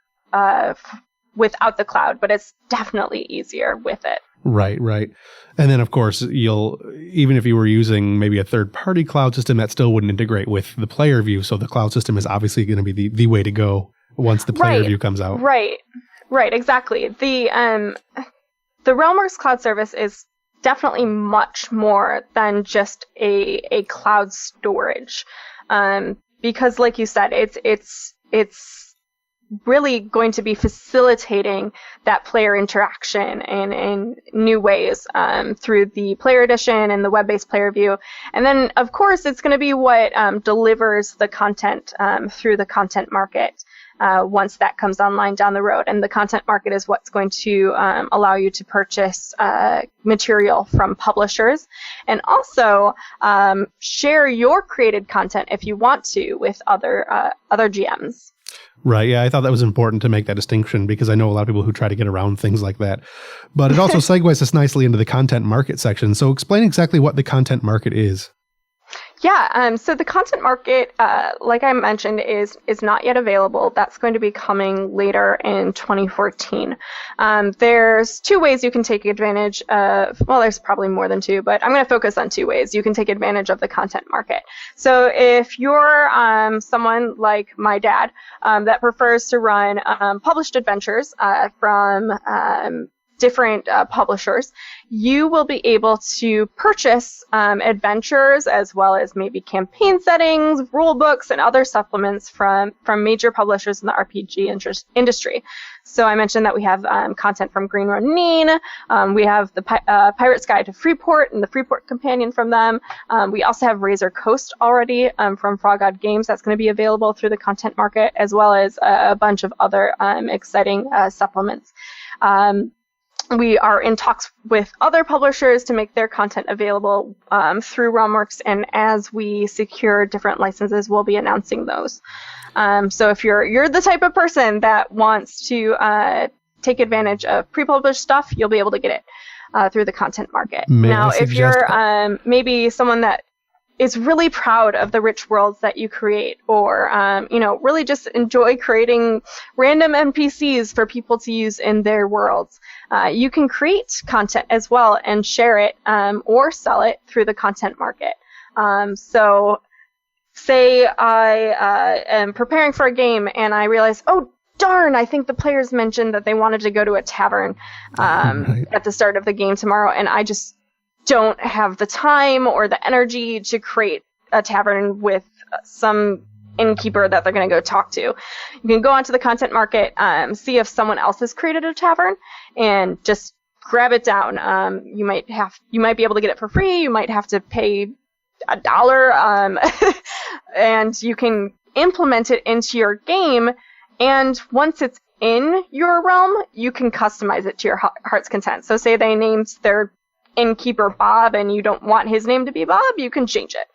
without the cloud, but it's definitely easier with it. Right, right. And then, of course, even if you were using maybe a third-party cloud system, that still wouldn't integrate with the player view. So the cloud system is obviously going to be the way to go once the player view comes out. Right, exactly. The RealmWorks cloud service is definitely much more than just a cloud storage, because, like you said, it's really going to be facilitating that player interaction in new ways through the player edition and the web-based player view. And then, of course, it's going to be what delivers the content through the content market once that comes online down the road. And the content market is what's going to allow you to purchase material from publishers and also share your created content if you want to with other GMs. Right. Yeah, I thought that was important to make that distinction because I know a lot of people who try to get around things like that. But it also segues us nicely into the content market section. So explain exactly what the content market is. Yeah, so the content market, like I mentioned, is not yet available. That's going to be coming later in 2014. There's 2 ways you can take advantage of, well, there's probably more than 2, but I'm going to focus on 2 ways you can take advantage of the content market. So if you're someone like my dad that prefers to run published adventures from different publishers, you will be able to purchase adventures as well as maybe campaign settings, rule books, and other supplements from major publishers in the RPG industry. So I mentioned that we have content from Green Ronin. We have the Pirate's Guide to Freeport and the Freeport Companion from them. We also have Razor Coast already from Frog God Games. That's going to be available through the content market, as well as a bunch of other exciting supplements. We are in talks with other publishers to make their content available through RealmWorks, and as we secure different licenses, we'll be announcing those. So if you're the type of person that wants to take advantage of pre-published stuff, you'll be able to get it through the content market. Now, if you're maybe someone that is really proud of the rich worlds that you create, or really just enjoy creating random NPCs for people to use in their worlds, you can create content as well and share it or sell it through the content market. So say I am preparing for a game and I realize, oh darn, I think the players mentioned that they wanted to go to a tavern at the start of the game tomorrow, and I just don't have the time or the energy to create a tavern with some innkeeper that they're going to go talk to. You can go onto the content market, see if someone else has created a tavern, and just grab it down. You might be able to get it for free. You might have to pay $1, and you can implement it into your game. And once it's in your realm, you can customize it to your heart's content. So say they named their innkeeper Bob and you don't want his name to be Bob, you can change it.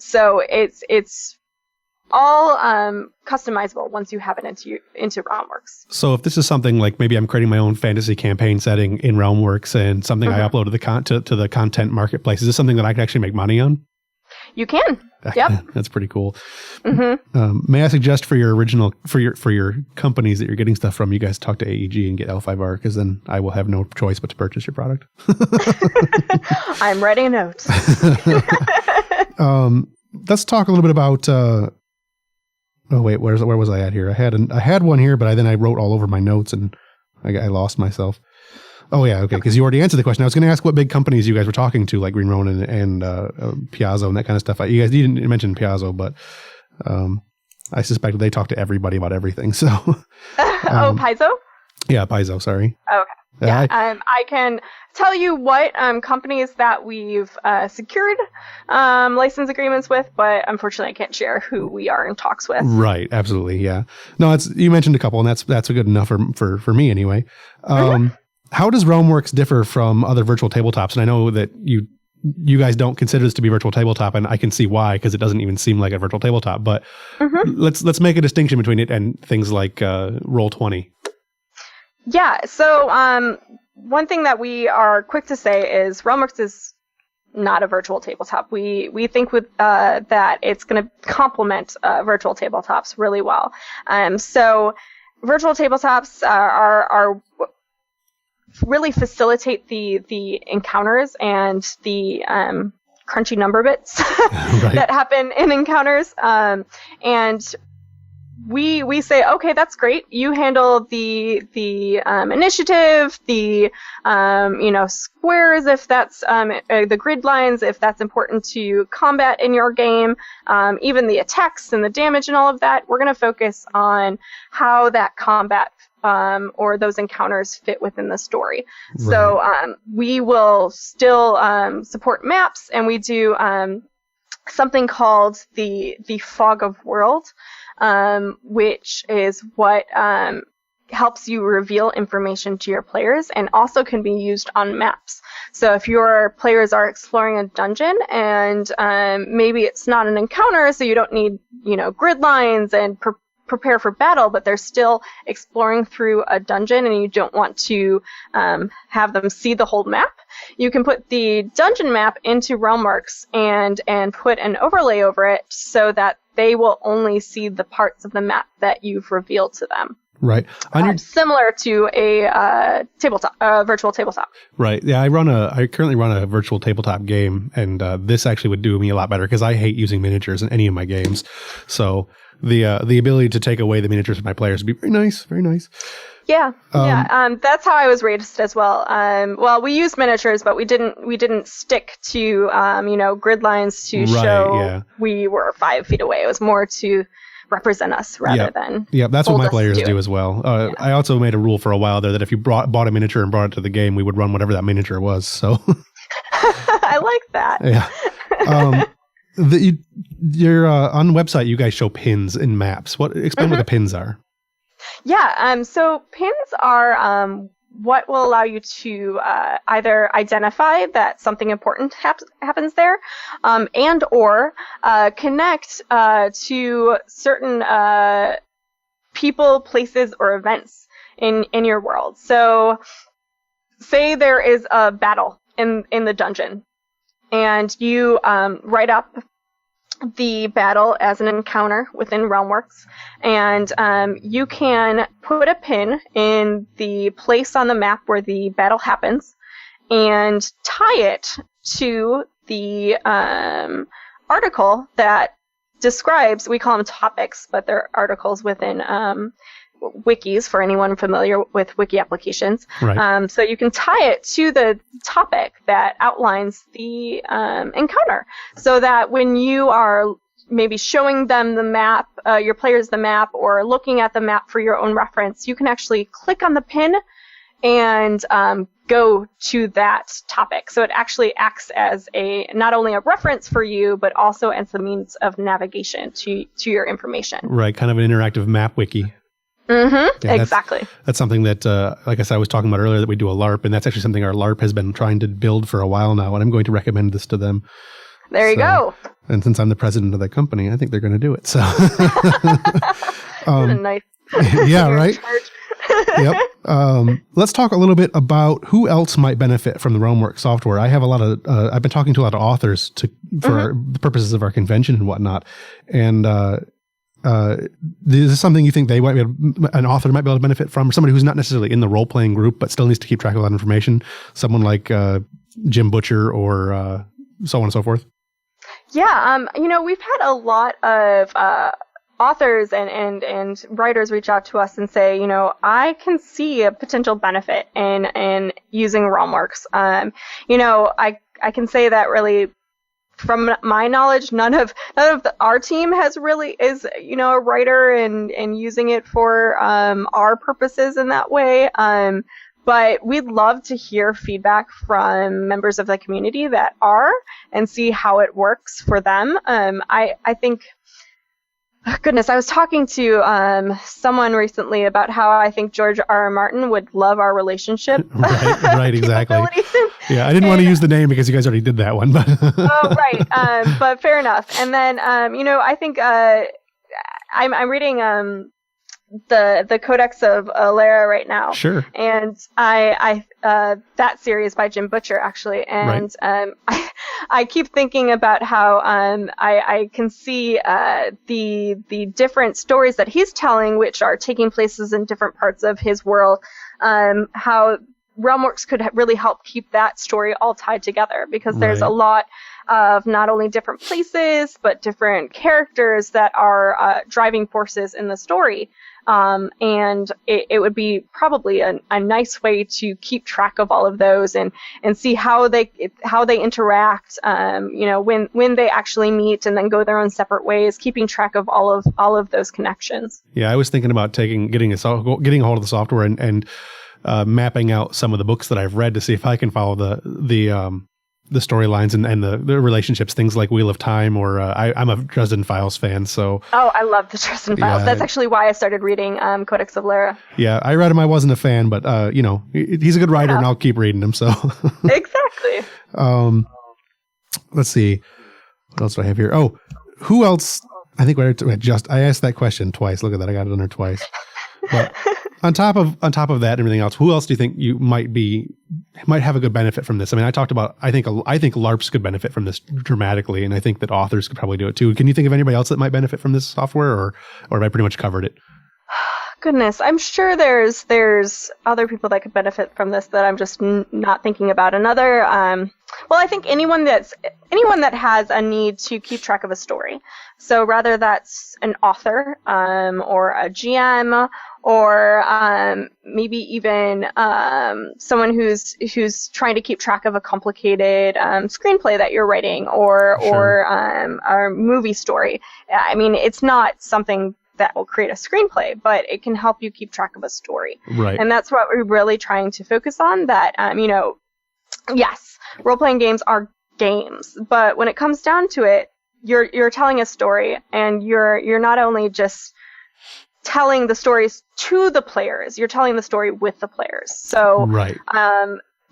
So it's all customizable once you have it into RealmWorks. So if this is something like maybe I'm creating my own fantasy campaign setting in RealmWorks and something I upload to the content marketplace, is this something that I can actually make money on? You can. Yep. That's pretty cool. May I suggest for your companies that you're getting stuff from, you guys talk to AEG and get L5R, because then I will have no choice but to purchase your product. I'm writing a note. Let's talk a little bit about. Oh wait, where was I at here? I had one here, but then I wrote all over my notes and I lost myself. Oh yeah, okay. Because you already answered the question. I was going to ask what big companies you guys were talking to, like Green Ronin and Piazzo and that kind of stuff. You didn't mention Piazzo, but I suspect they talk to everybody about everything. So. Paizo? Yeah, Paizo. Sorry. Okay. Yeah, I can tell you what companies that we've secured license agreements with, but unfortunately I can't share who we are in talks with. Right, absolutely, yeah. No, you mentioned a couple, and that's good enough for me anyway. How does RealmWorks differ from other virtual tabletops? And I know that you guys don't consider this to be virtual tabletop, and I can see why, because it doesn't even seem like a virtual tabletop. But let's make a distinction between it and things like Roll20. Yeah, so one thing that we are quick to say is RealmWorks is not a virtual tabletop. We think that it's going to complement virtual tabletops really well. So virtual tabletops are really facilitate the encounters and the crunchy number bits that happen in encounters. And we say, okay, that's great. You handle the initiative, the squares, if that's the grid lines, if that's important to combat in your game, even the attacks and the damage and all of that. We're going to focus on how that combat or those encounters fit within the story. Right. So we will still support maps, and we do something called the Fog of World, which is what helps you reveal information to your players and also can be used on maps. So if your players are exploring a dungeon and maybe it's not an encounter, so you don't need grid lines and prepare for battle, but they're still exploring through a dungeon and you don't want to have them see the whole map, you can put the dungeon map into RealmWorks and put an overlay over it so that they will only see the parts of the map that you've revealed to them. Right. Similar to a virtual tabletop. Right. Yeah, I currently run a virtual tabletop game, and this actually would do me a lot better because I hate using miniatures in any of my games. So the ability to take away the miniatures of my players would be very nice. Very nice. Yeah. That's how I was raised as well. Well, we used miniatures, but we didn't stick to grid lines to show we were 5 feet away. It was more to represent us rather than that's what hold my us players to do it. as well. I also made a rule for a while there that if you bought a miniature and brought it to the game, we would run whatever that miniature was. So I like that. Yeah. You're on the website, you guys show pins and maps. Explain what the pins are. Yeah. So pins are what will allow you to either identify that something important happens there, and or connect to certain people, places, or events in your world. So, say there is a battle in the dungeon, and you write up the battle as an encounter within RealmWorks, and you can put a pin in the place on the map where the battle happens and tie it to the article that describes, we call them topics, but they're articles within wikis for anyone familiar with wiki applications. Right. So you can tie it to the topic that outlines the encounter, so that when you are maybe showing them the map, your players the map, or looking at the map for your own reference, you can actually click on the pin and go to that topic. So it actually acts as not only a reference for you, but also as a means of navigation to your information. Right, kind of an interactive map wiki. Mm-hmm. Yeah, exactly. That's something that, like I said, I was talking about earlier, that we do a LARP, and that's actually something our LARP has been trying to build for a while now, and I'm going to recommend this to them. There you go. And since I'm the president of the company, I think they're going to do it. So, nice. Yeah, right. Yep. Let's talk a little bit about who else might benefit from the RealmWorks software. I have I've been talking to a lot of authors for the purposes of our convention and whatnot, and is this something you think an author might be able to benefit from? Somebody who's not necessarily in the role-playing group, but still needs to keep track of that information? Someone like Jim Butcher or so on and so forth? Yeah, we've had a lot of authors and writers reach out to us and say, I can see a potential benefit in using RealmWorks. I can say that really, from my knowledge, none of our team is a writer and using it for our purposes in that way. But we'd love to hear feedback from members of the community that are, and see how it works for them. I think, goodness, I was talking to someone recently about how I think George R.R. Martin would love our relationship. Right, exactly. Yeah, I didn't want to use the name because you guys already did that one. But oh, right. But fair enough. And then, I think I'm reading the Codex of Alara right now. Sure. And I that series by Jim Butcher, actually. And I keep thinking about how I can see the different stories that he's telling, which are taking places in different parts of his world, how RealmWorks could really help keep that story all tied together, because there's a lot of not only different places, but different characters that are driving forces in the story. And it would be probably a nice way to keep track of all of those and see how they interact, when they actually meet and then go their own separate ways, keeping track of all of those connections. Yeah, I was thinking about getting a hold of the software and mapping out some of the books that I've read to see if I can follow the storylines and the relationships, things like Wheel of Time, or I'm a Dresden Files fan, so. Oh, I love the Dresden Files. That's actually why I started reading Codex of Alara. Yeah, I read him. I wasn't a fan, but he's a good writer, and I'll keep reading him. So. Exactly. Let's see, what else do I have here? Oh, who else? I think I asked that question twice. Look at that, I got it on there twice. But on top of that and everything else, who else do you think you might have a good benefit from this? I mean, I think LARPs could benefit from this dramatically, and I think that authors could probably do it too. Can you think of anybody else that might benefit from this software, or have I pretty much covered it? Goodness, I'm sure there's other people that could benefit from this that I'm just not thinking about. Another Well, I think anyone that has a need to keep track of a story. So rather that's an author, or a GM, or maybe even someone who's trying to keep track of a complicated screenplay that you're writing, or a movie story. I mean, it's not something that will create a screenplay, but it can help you keep track of a story. Right. And that's what we're really trying to focus on. That yes, role-playing games are games, but when it comes down to it, you're telling a story, and you're not only just telling the stories to the players, you're telling the story with the players. So right.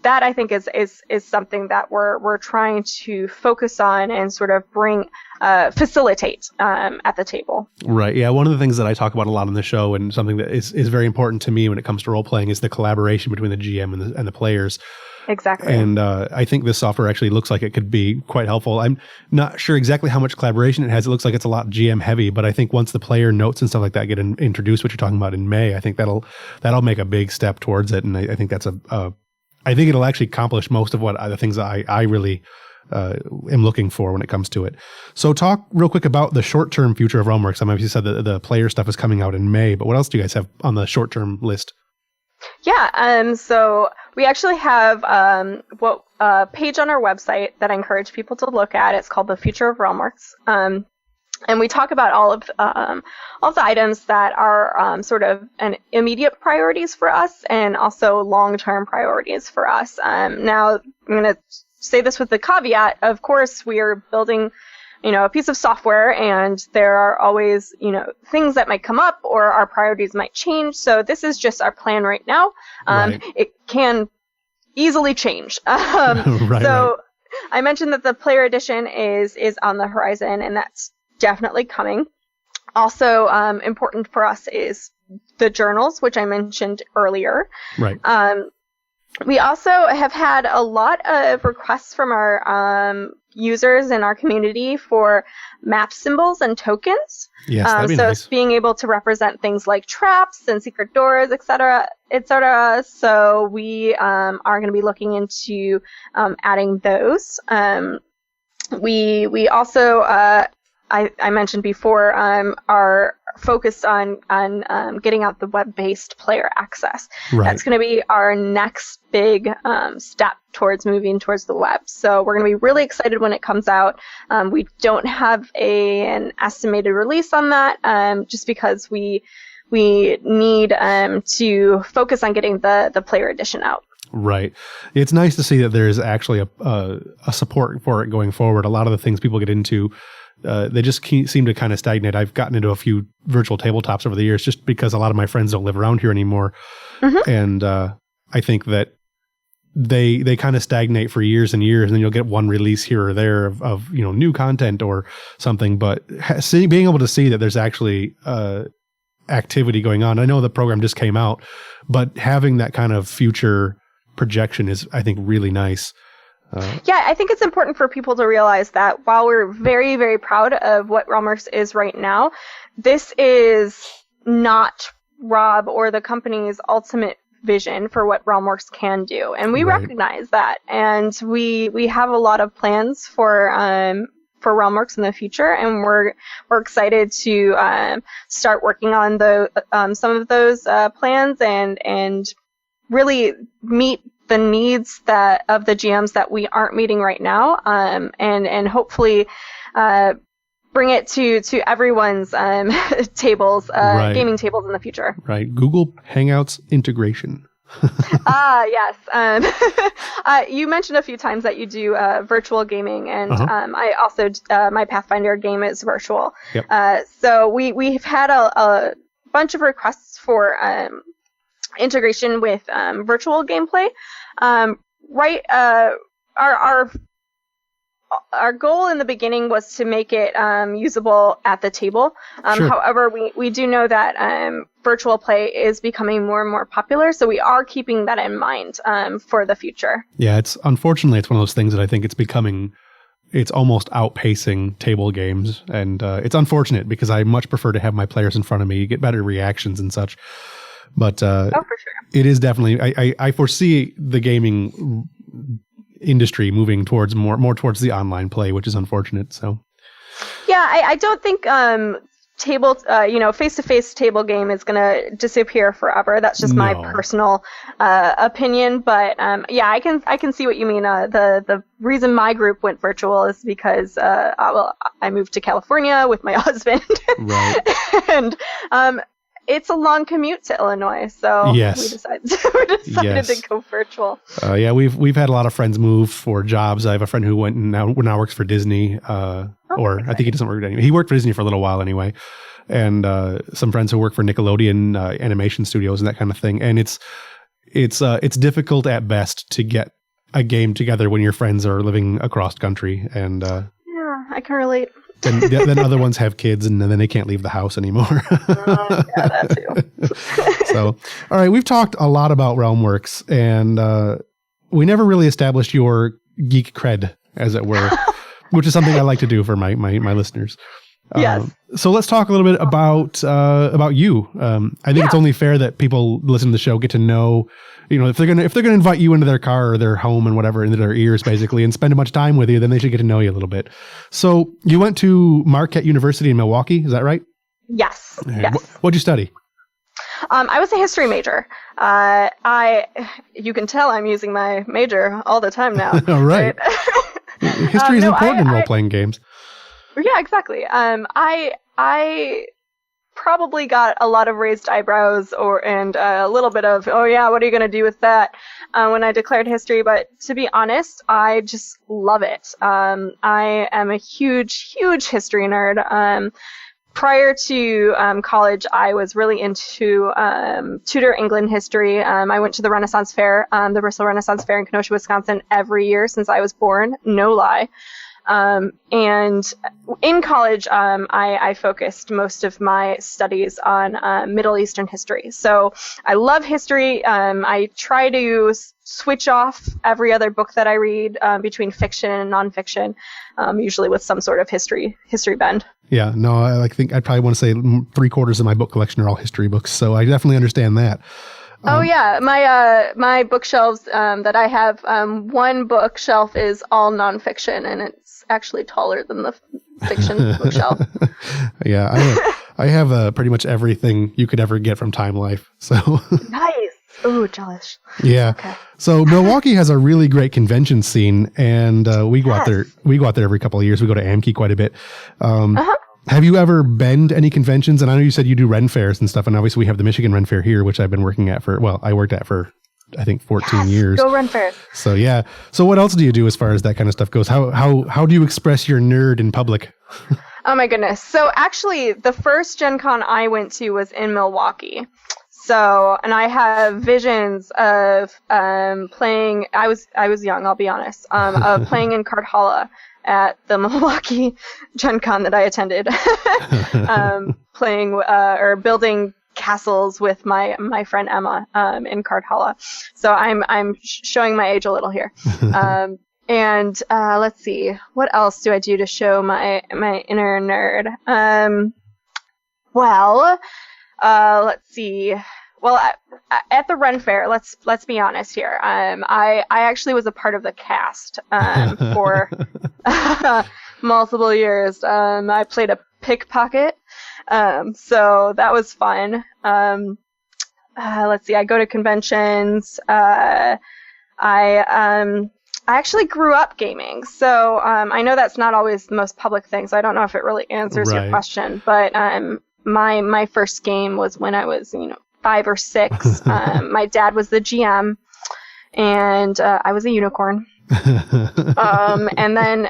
That I think is something that we're trying to focus on and sort of facilitate at the table. Right. Yeah. One of the things that I talk about a lot on the show, and something that is very important to me when it comes to role playing, is the collaboration between the GM and the players. Exactly. And I think this software actually looks like it could be quite helpful. I'm not sure exactly how much collaboration it has. It looks like it's a lot GM heavy, but I think once the player notes and stuff like that get introduced, what you're talking about in May, I think that'll make a big step towards it. And I think that's I think it'll actually accomplish most of what the things that I really am looking for when it comes to it. So talk real quick about the short-term future of RealmWorks. I obviously said that the player stuff is coming out in May, but what else do you guys have on the short-term list? Yeah, so we actually have a page on our website that I encourage people to look at. It's called The Future of RealmWorks. And we talk about all of the items that are sort of an immediate priorities for us, and also long-term priorities for us. Now, I'm going to say this with the caveat. Of course, we are building, a piece of software, and there are always, things that might come up, or our priorities might change. So this is just our plan right now. Right. It can easily change. Right. I mentioned that the player edition is on the horizon, and that's definitely coming. Also, important for us is the journals, which I mentioned earlier. Right. We also have had a lot of requests from our users in our community for map symbols and tokens. Yes, that'd be so nice. Being able to represent things like traps and secret doors, etc., etc. So we are going to be looking into adding those. We also I mentioned before, are focused on getting out the web-based player access. Right. That's going to be our next big step towards moving towards the web. So we're going to be really excited when it comes out. We don't have an estimated release on that, just because we need to focus on getting the player edition out. Right. It's nice to see that there's actually a support for it going forward. A lot of the things people get into, they just seem to kind of stagnate. I've gotten into a few virtual tabletops over the years just because a lot of my friends don't live around here anymore. Mm-hmm. And I think that they kind of stagnate for years and years, and then you'll get one release here or there of new content or something. But being able to see that there's actually activity going on. I know the program just came out, but having that kind of future projection is, I think, really nice. Yeah, I think it's important for people to realize that while we're very, very proud of what RealmWorks is right now, this is not Rob or the company's ultimate vision for what RealmWorks can do. And we recognize that. And we have a lot of plans for RealmWorks in the future, and we're excited to start working on some of those plans and really meet the needs of the GMs that we aren't meeting right now, and hopefully bring it to everyone's tables, gaming tables in the future. Right. Google Hangouts integration. Yes. You mentioned a few times that you do virtual gaming, and I also my Pathfinder game is virtual. Yep. So we've had a bunch of requests for integration with virtual gameplay. Our goal in the beginning was to make it usable at the table. Sure. However, we do know that virtual play is becoming more and more popular, so we are keeping that in mind for the future. Yeah, unfortunately it's one of those things that I think it's almost outpacing table games, and it's unfortunate because I much prefer to have my players in front of me. You get better reactions and such. But for sure. It is definitely, I foresee the gaming industry moving towards more towards the online play, which is unfortunate. So yeah, I don't think face-to-face table game is going to disappear forever. That's just my personal opinion. But yeah, I can see what you mean. The reason my group went virtual is because I moved to California with my husband, right. and it's a long commute to Illinois, so yes. we decided yes. to go virtual. Yeah, we've had a lot of friends move for jobs. I have a friend who went and now works for Disney, I think he doesn't work anymore. He worked for Disney for a little while anyway, and some friends who work for Nickelodeon animation studios and that kind of thing. And it's difficult at best to get a game together when your friends are living across country. And yeah, I can relate. then other ones have kids and then they can't leave the house anymore. Yeah, that too. So, all right, we've talked a lot about RealmWorks, and we never really established your geek cred, as it were, which is something I like to do for my listeners. Yes. So let's talk a little bit about you. I think it's only fair that people listen to the show get to know, if they're gonna invite you into their car or their home and whatever, into their ears basically, and spend a much time with you, then they should get to know you a little bit. So you went to Marquette University in Milwaukee, is that right? Yes. Yes. What'd you study? I was a history major. You can tell I'm using my major all the time now. All right. History is important in role-playing games. Yeah, exactly. I probably got a lot of raised eyebrows and a little bit of, oh yeah, what are you going to do with that when I declared history? But to be honest, I just love it. I am a huge, huge history nerd. Prior to college, I was really into Tudor England history. I went to the Renaissance Fair, the Bristol Renaissance Fair in Kenosha, Wisconsin, every year since I was born. No lie. And in college, I focused most of my studies on Middle Eastern history. So I love history. I try to switch off every other book that I read between fiction and nonfiction, usually with some sort of history bend. Yeah, no, I think I'd probably want to say 3/4 of my book collection are all history books. So I definitely understand that. Oh yeah, my bookshelves that I have, one bookshelf is all nonfiction, and it's actually taller than the fiction bookshelf. Yeah, I have pretty much everything you could ever get from Time Life. So nice. Ooh, jealous. Yeah. Okay. So Milwaukee has a really great convention scene, and we go out there. We go out there every couple of years. We go to AMKey quite a bit. Have you ever been to any conventions? And I know you said you do Ren fairs and stuff, and obviously we have the Michigan Ren Fair here, which I've been working at I worked at for, I think, 14 years. Go Ren fairs. So yeah. So what else do you do as far as that kind of stuff goes? How do you express your nerd in public? Oh my goodness. So actually, the first Gen Con I went to was in Milwaukee. So, and I have visions of playing. I was young, I'll be honest. Of playing in Cardhalla at the Milwaukee Gen Con that I attended, playing or building castles with my friend Emma in Cardhalla. So I'm showing my age a little here. And let's see, what else do I do to show my inner nerd? Let's see. Well, at the Ren Fair, let's be honest here. I actually was a part of the cast for multiple years. I played a pickpocket, so that was fun. Let's see. I go to conventions. I actually grew up gaming, so I know that's not always the most public thing. So I don't know if it really answers your question, but my first game was when I was 5 or 6. My dad was the GM, and I was a unicorn. And then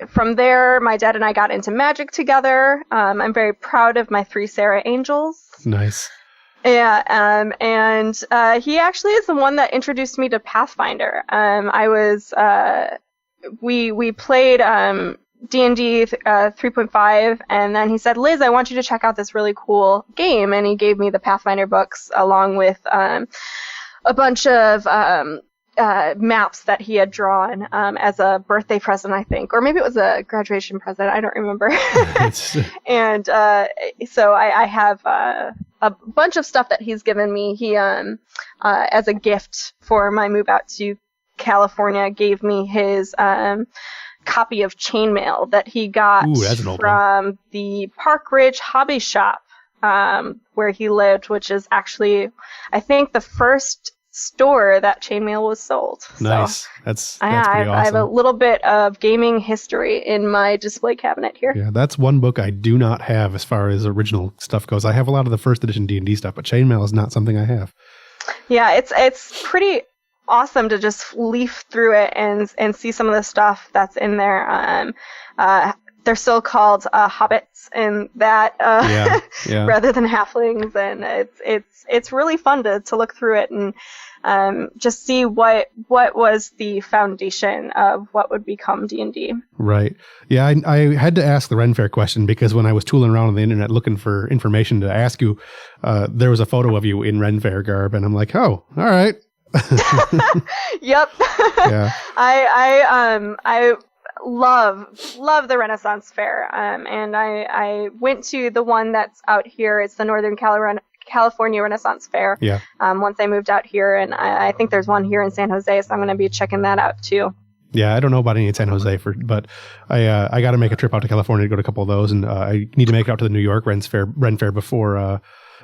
from there, my dad and I got into Magic together. I'm very proud of my 3 Sarah Angels. Nice. Yeah, and he actually is the one that introduced me to Pathfinder. We played D&D 3.5, and then he said, Liz, I want you to check out this really cool game, and he gave me the Pathfinder books along with a bunch of maps that he had drawn as a birthday present, I think, or maybe it was a graduation present, I don't remember. And so I have a bunch of stuff that he's given me. He as a gift for my move out to California, gave me his copy of Chainmail that he got from the Park Ridge Hobby Shop where he lived, which is actually, I think, the first store that Chainmail was sold. Nice. So, that's pretty awesome. I have a little bit of gaming history in my display cabinet here. Yeah, that's one book I do not have as far as original stuff goes. I have a lot of the first edition D&D stuff, but Chainmail is not something I have. Yeah, it's pretty awesome to just leaf through it and see some of the stuff that's in there. They're still called hobbits in that rather than halflings, and it's really fun to look through it and just see what was the foundation of what would become D&D. Right. Yeah, I had to ask the Ren Fair question because when I was tooling around on the internet looking for information to ask you, there was a photo of you in Ren Fair garb, and I'm like, oh, all right. Yep. Yeah. I love the Renaissance Fair, and I went to the one that's out here. It's the Northern California Renaissance Fair. Yeah. Once I moved out here, and I think there's one here in San Jose, so I'm going to be checking that out too. Yeah, I don't know about any in San Jose, but I got to make a trip out to California to go to a couple of those, and I need to make it out to the New York Ren Fair before. I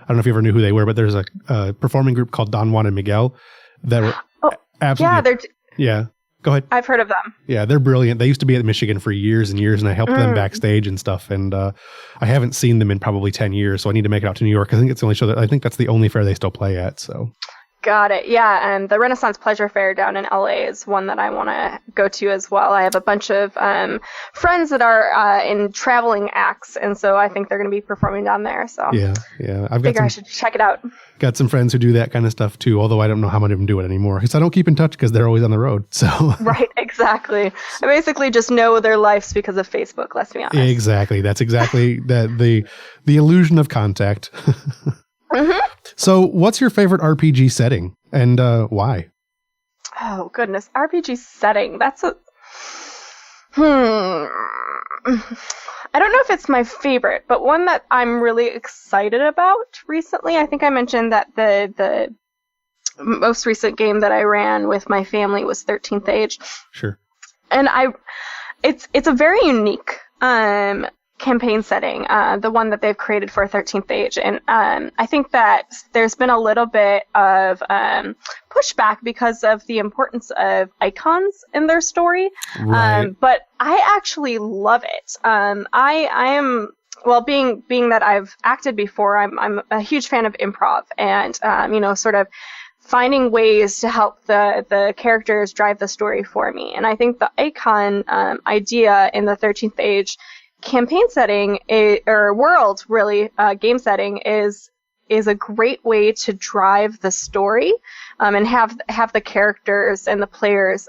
don't know if you ever knew who they were, but there's a performing group called Don Juan and Miguel that were absolutely. Yeah. Go ahead. I've heard of them. Yeah, they're brilliant. They used to be at Michigan for years and years, and I helped them backstage and stuff. And I haven't seen them in probably 10 years, so I need to make it out to New York. I think it's the only show I think that's the only fair they still play at. So. Got it. Yeah, and the Renaissance Pleasure Fair down in LA is one that I want to go to as well. I have a bunch of friends that are in traveling acts, and so I think they're going to be performing down there. So yeah, I should check it out. Got some friends who do that kind of stuff too, although I don't know how many of them do it anymore because I don't keep in touch because they're always on the road. So right, exactly. I basically just know their lives because of Facebook. Let's be honest. Exactly. That's exactly the illusion of contact. Mm-hmm. So what's your favorite RPG setting and why? Oh, goodness. RPG setting. That's a... I don't know if it's my favorite, but one that I'm really excited about recently. I think I mentioned that the most recent game that I ran with my family was 13th Age. Sure. And it's a very unique campaign setting, the one that they've created for 13th Age. And I think that there's been a little bit of pushback because of the importance of icons in their story. Right. But I actually love it. I am, well, being that I've acted before, I'm a huge fan of improv and, sort of finding ways to help the characters drive the story for me. And I think the icon idea in the 13th Age campaign setting or world really game setting is a great way to drive the story and have the characters and the players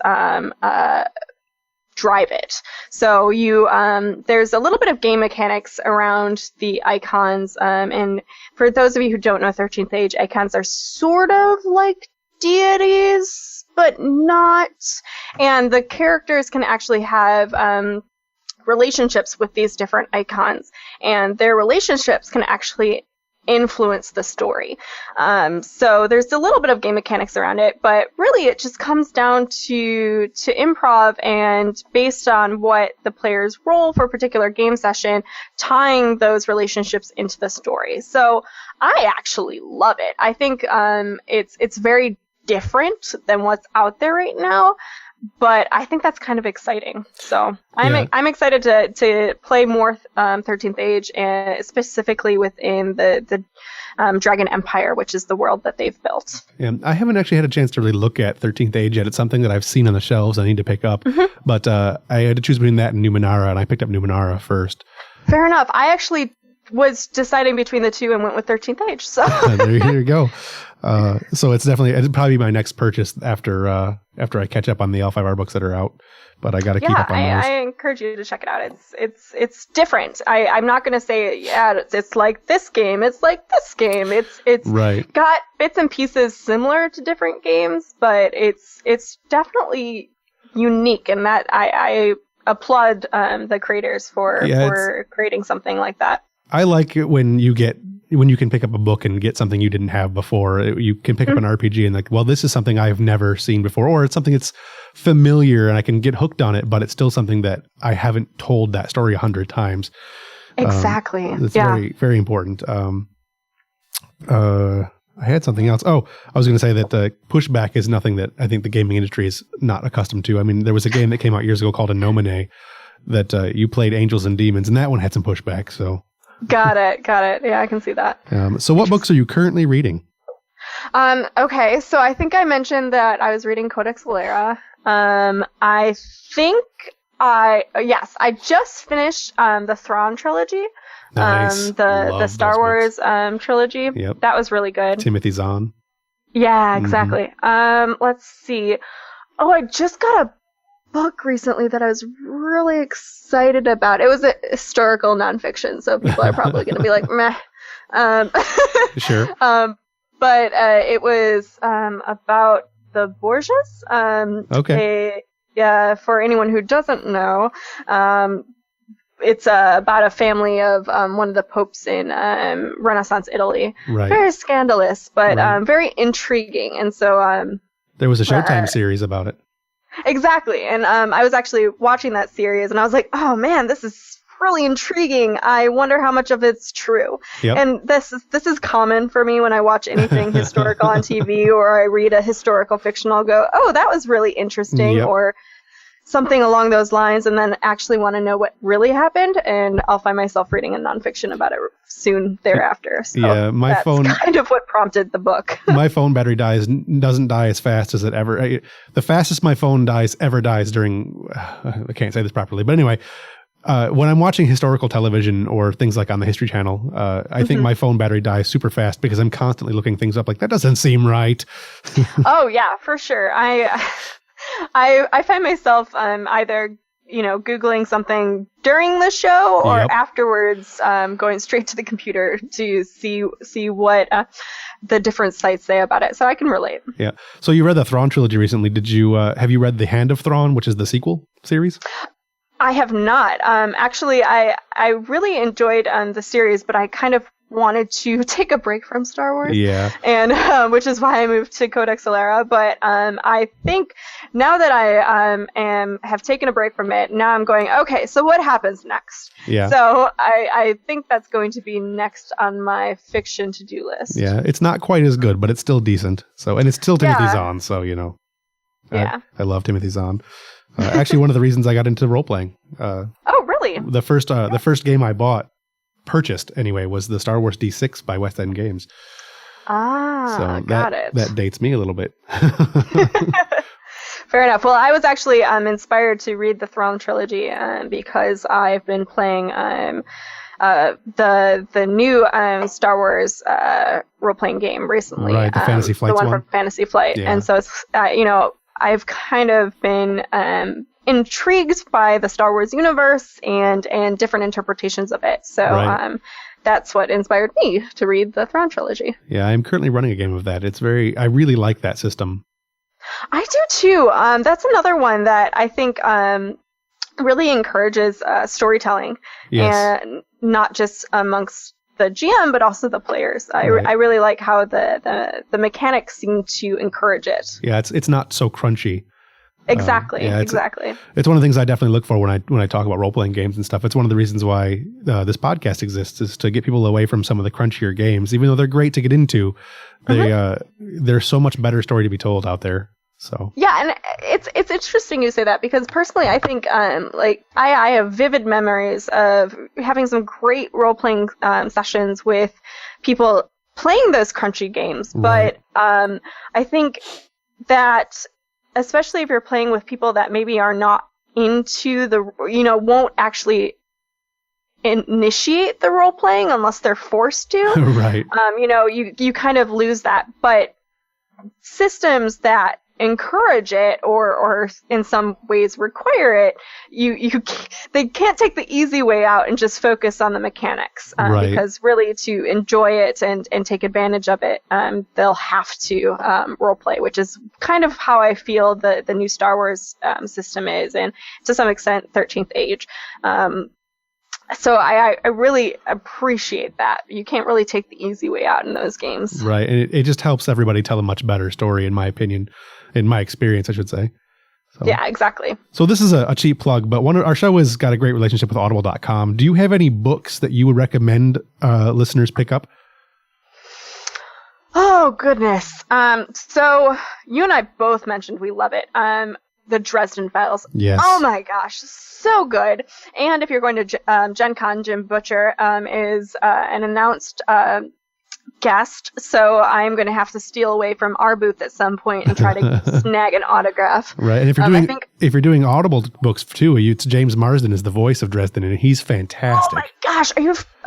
drive it. So you there's a little bit of game mechanics around the icons, and for those of you who don't know 13th Age, icons are sort of like deities but not, and the characters can actually have relationships with these different icons, and their relationships can actually influence the story. So there's a little bit of game mechanics around it, but really it just comes down to improv and based on what the player's role for a particular game session, tying those relationships into the story. So I actually love it. I think it's very different than what's out there right now. But I think that's kind of exciting. So I'm excited to play more 13th Age, and specifically within the Dragon Empire, which is the world that they've built. Yeah, I haven't actually had a chance to really look at 13th Age yet. It's something that I've seen on the shelves I need to pick up. Mm-hmm. But I had to choose between that and Numenera, and I picked up Numenera first. Fair enough. I actually was deciding between the two and went with 13th Age. So there you go. So it'd probably be my next purchase after I catch up on the L5R books that are out. But I got to keep up on those. I encourage you to check it out. It's different. I'm not going to say it's like this game. It's like this game. It's right. Got bits and pieces similar to different games, but it's definitely unique, and that I applaud the creators for creating something like that. I like it when you get when you can pick up a book and get something you didn't have before. You can pick up an RPG and like, well, this is something I've never seen before, or it's something that's familiar and I can get hooked on it, but it's still something that I haven't told that story 100 times. Exactly. It's very, very important. I had something else. Oh, I was going to say that the pushback is nothing that I think the gaming industry is not accustomed to. I mean, there was a game that came out years ago called Anomone that you played Angels and Demons, and that one had some pushback. So got it. Yeah, I can see that. So what books are you currently reading? Okay, so I think I mentioned that I was reading Codex Alera. I just finished the Thrawn trilogy. Nice. The Star Wars trilogy. Yep. That was really good. Timothy Zahn. Yeah, exactly. Let's see. Oh, I just got a book recently that I was really excited about. It was a historical nonfiction, so people are probably going to be like, meh. Sure. But it was about the Borgias. Okay. For anyone who doesn't know, it's about a family of one of the popes in Renaissance Italy. Right. Very scandalous, but very intriguing. And so there was a Showtime series about it. Exactly. And I was actually watching that series, and I was like, oh man, this is really intriguing. I wonder how much of it's true. Yep. And this is common for me when I watch anything historical on TV or I read a historical fiction. I'll go, oh, that was really interesting, or something along those lines, and then actually want to know what really happened, and I'll find myself reading a nonfiction about it soon thereafter. So that's kind of what prompted the book. My phone battery doesn't die as fast as it ever. The fastest my phone ever dies during. I can't say this properly, but anyway. When I'm watching historical television or things like on the History Channel, I think my phone battery dies super fast because I'm constantly looking things up like, that doesn't seem right. Oh, yeah, for sure. I find myself either, Googling something during the show or afterwards going straight to the computer to see what the different sites say about it. So I can relate. Yeah. So you read the Thrawn trilogy recently. Have you read The Hand of Thrawn, which is the sequel series? I have not. Actually, I really enjoyed the series, but I kind of wanted to take a break from Star Wars. Yeah. And which is why I moved to Codex Alera. But I think now that I have taken a break from it, now I'm going, okay, so what happens next? Yeah. So I think that's going to be next on my fiction to-do list. Yeah. It's not quite as good, but it's still decent. And it's still Timothy Zahn, so, Yeah. I love Timothy Zahn. Actually, one of the reasons I got into role playing. Oh, really? The first game I purchased anyway, was the Star Wars D6 by West End Games. So got it. That dates me a little bit. Fair enough. Well, I was actually inspired to read the Thrawn trilogy because I've been playing the new Star Wars role playing game recently. Right, the Fantasy Flight one from Fantasy Flight, and so it's I've kind of been intrigued by the Star Wars universe and different interpretations of it. So that's what inspired me to read the Thrawn trilogy. Yeah, I'm currently running a game of that. I really like that system. I do too. That's another one that I think really encourages storytelling, and not just amongst the GM, but also the players. I really like how the mechanics seem to encourage it. Yeah, it's not so crunchy. Exactly. Exactly. It's one of the things I definitely look for when I talk about role playing games and stuff. It's one of the reasons why this podcast exists, is to get people away from some of the crunchier games, even though they're great to get into. There's so much better story to be told out there. So yeah, and it's interesting you say that, because personally I think I have vivid memories of having some great role playing sessions with people playing those crunchy games, but I think that especially if you're playing with people that maybe are not into won't actually initiate the role playing unless they're forced to. Right. You kind of lose that, but systems that encourage it or in some ways require it, they can't take the easy way out and just focus on the mechanics, because really to enjoy it and take advantage of it, they'll have to role play, which is kind of how I feel the new Star Wars system is, and to some extent 13th Age. So I really appreciate that. You can't really take the easy way out in those games. Right. And it just helps everybody tell a much better story, in my opinion, in my experience, I should say. So, yeah, exactly. So this is a cheap plug, but our show has got a great relationship with audible.com. Do you have any books that you would recommend listeners pick up? Oh, goodness. So you and I both mentioned we love it. The Dresden Files. Yes. Oh my gosh, so good. And if you're going to Gen Con, Jim Butcher is an announced guest, so I'm going to have to steal away from our booth at some point and try to snag an autograph. Right, and if you're doing Audible books too, it's James Marsden is the voice of Dresden, and he's fantastic. Oh my gosh, are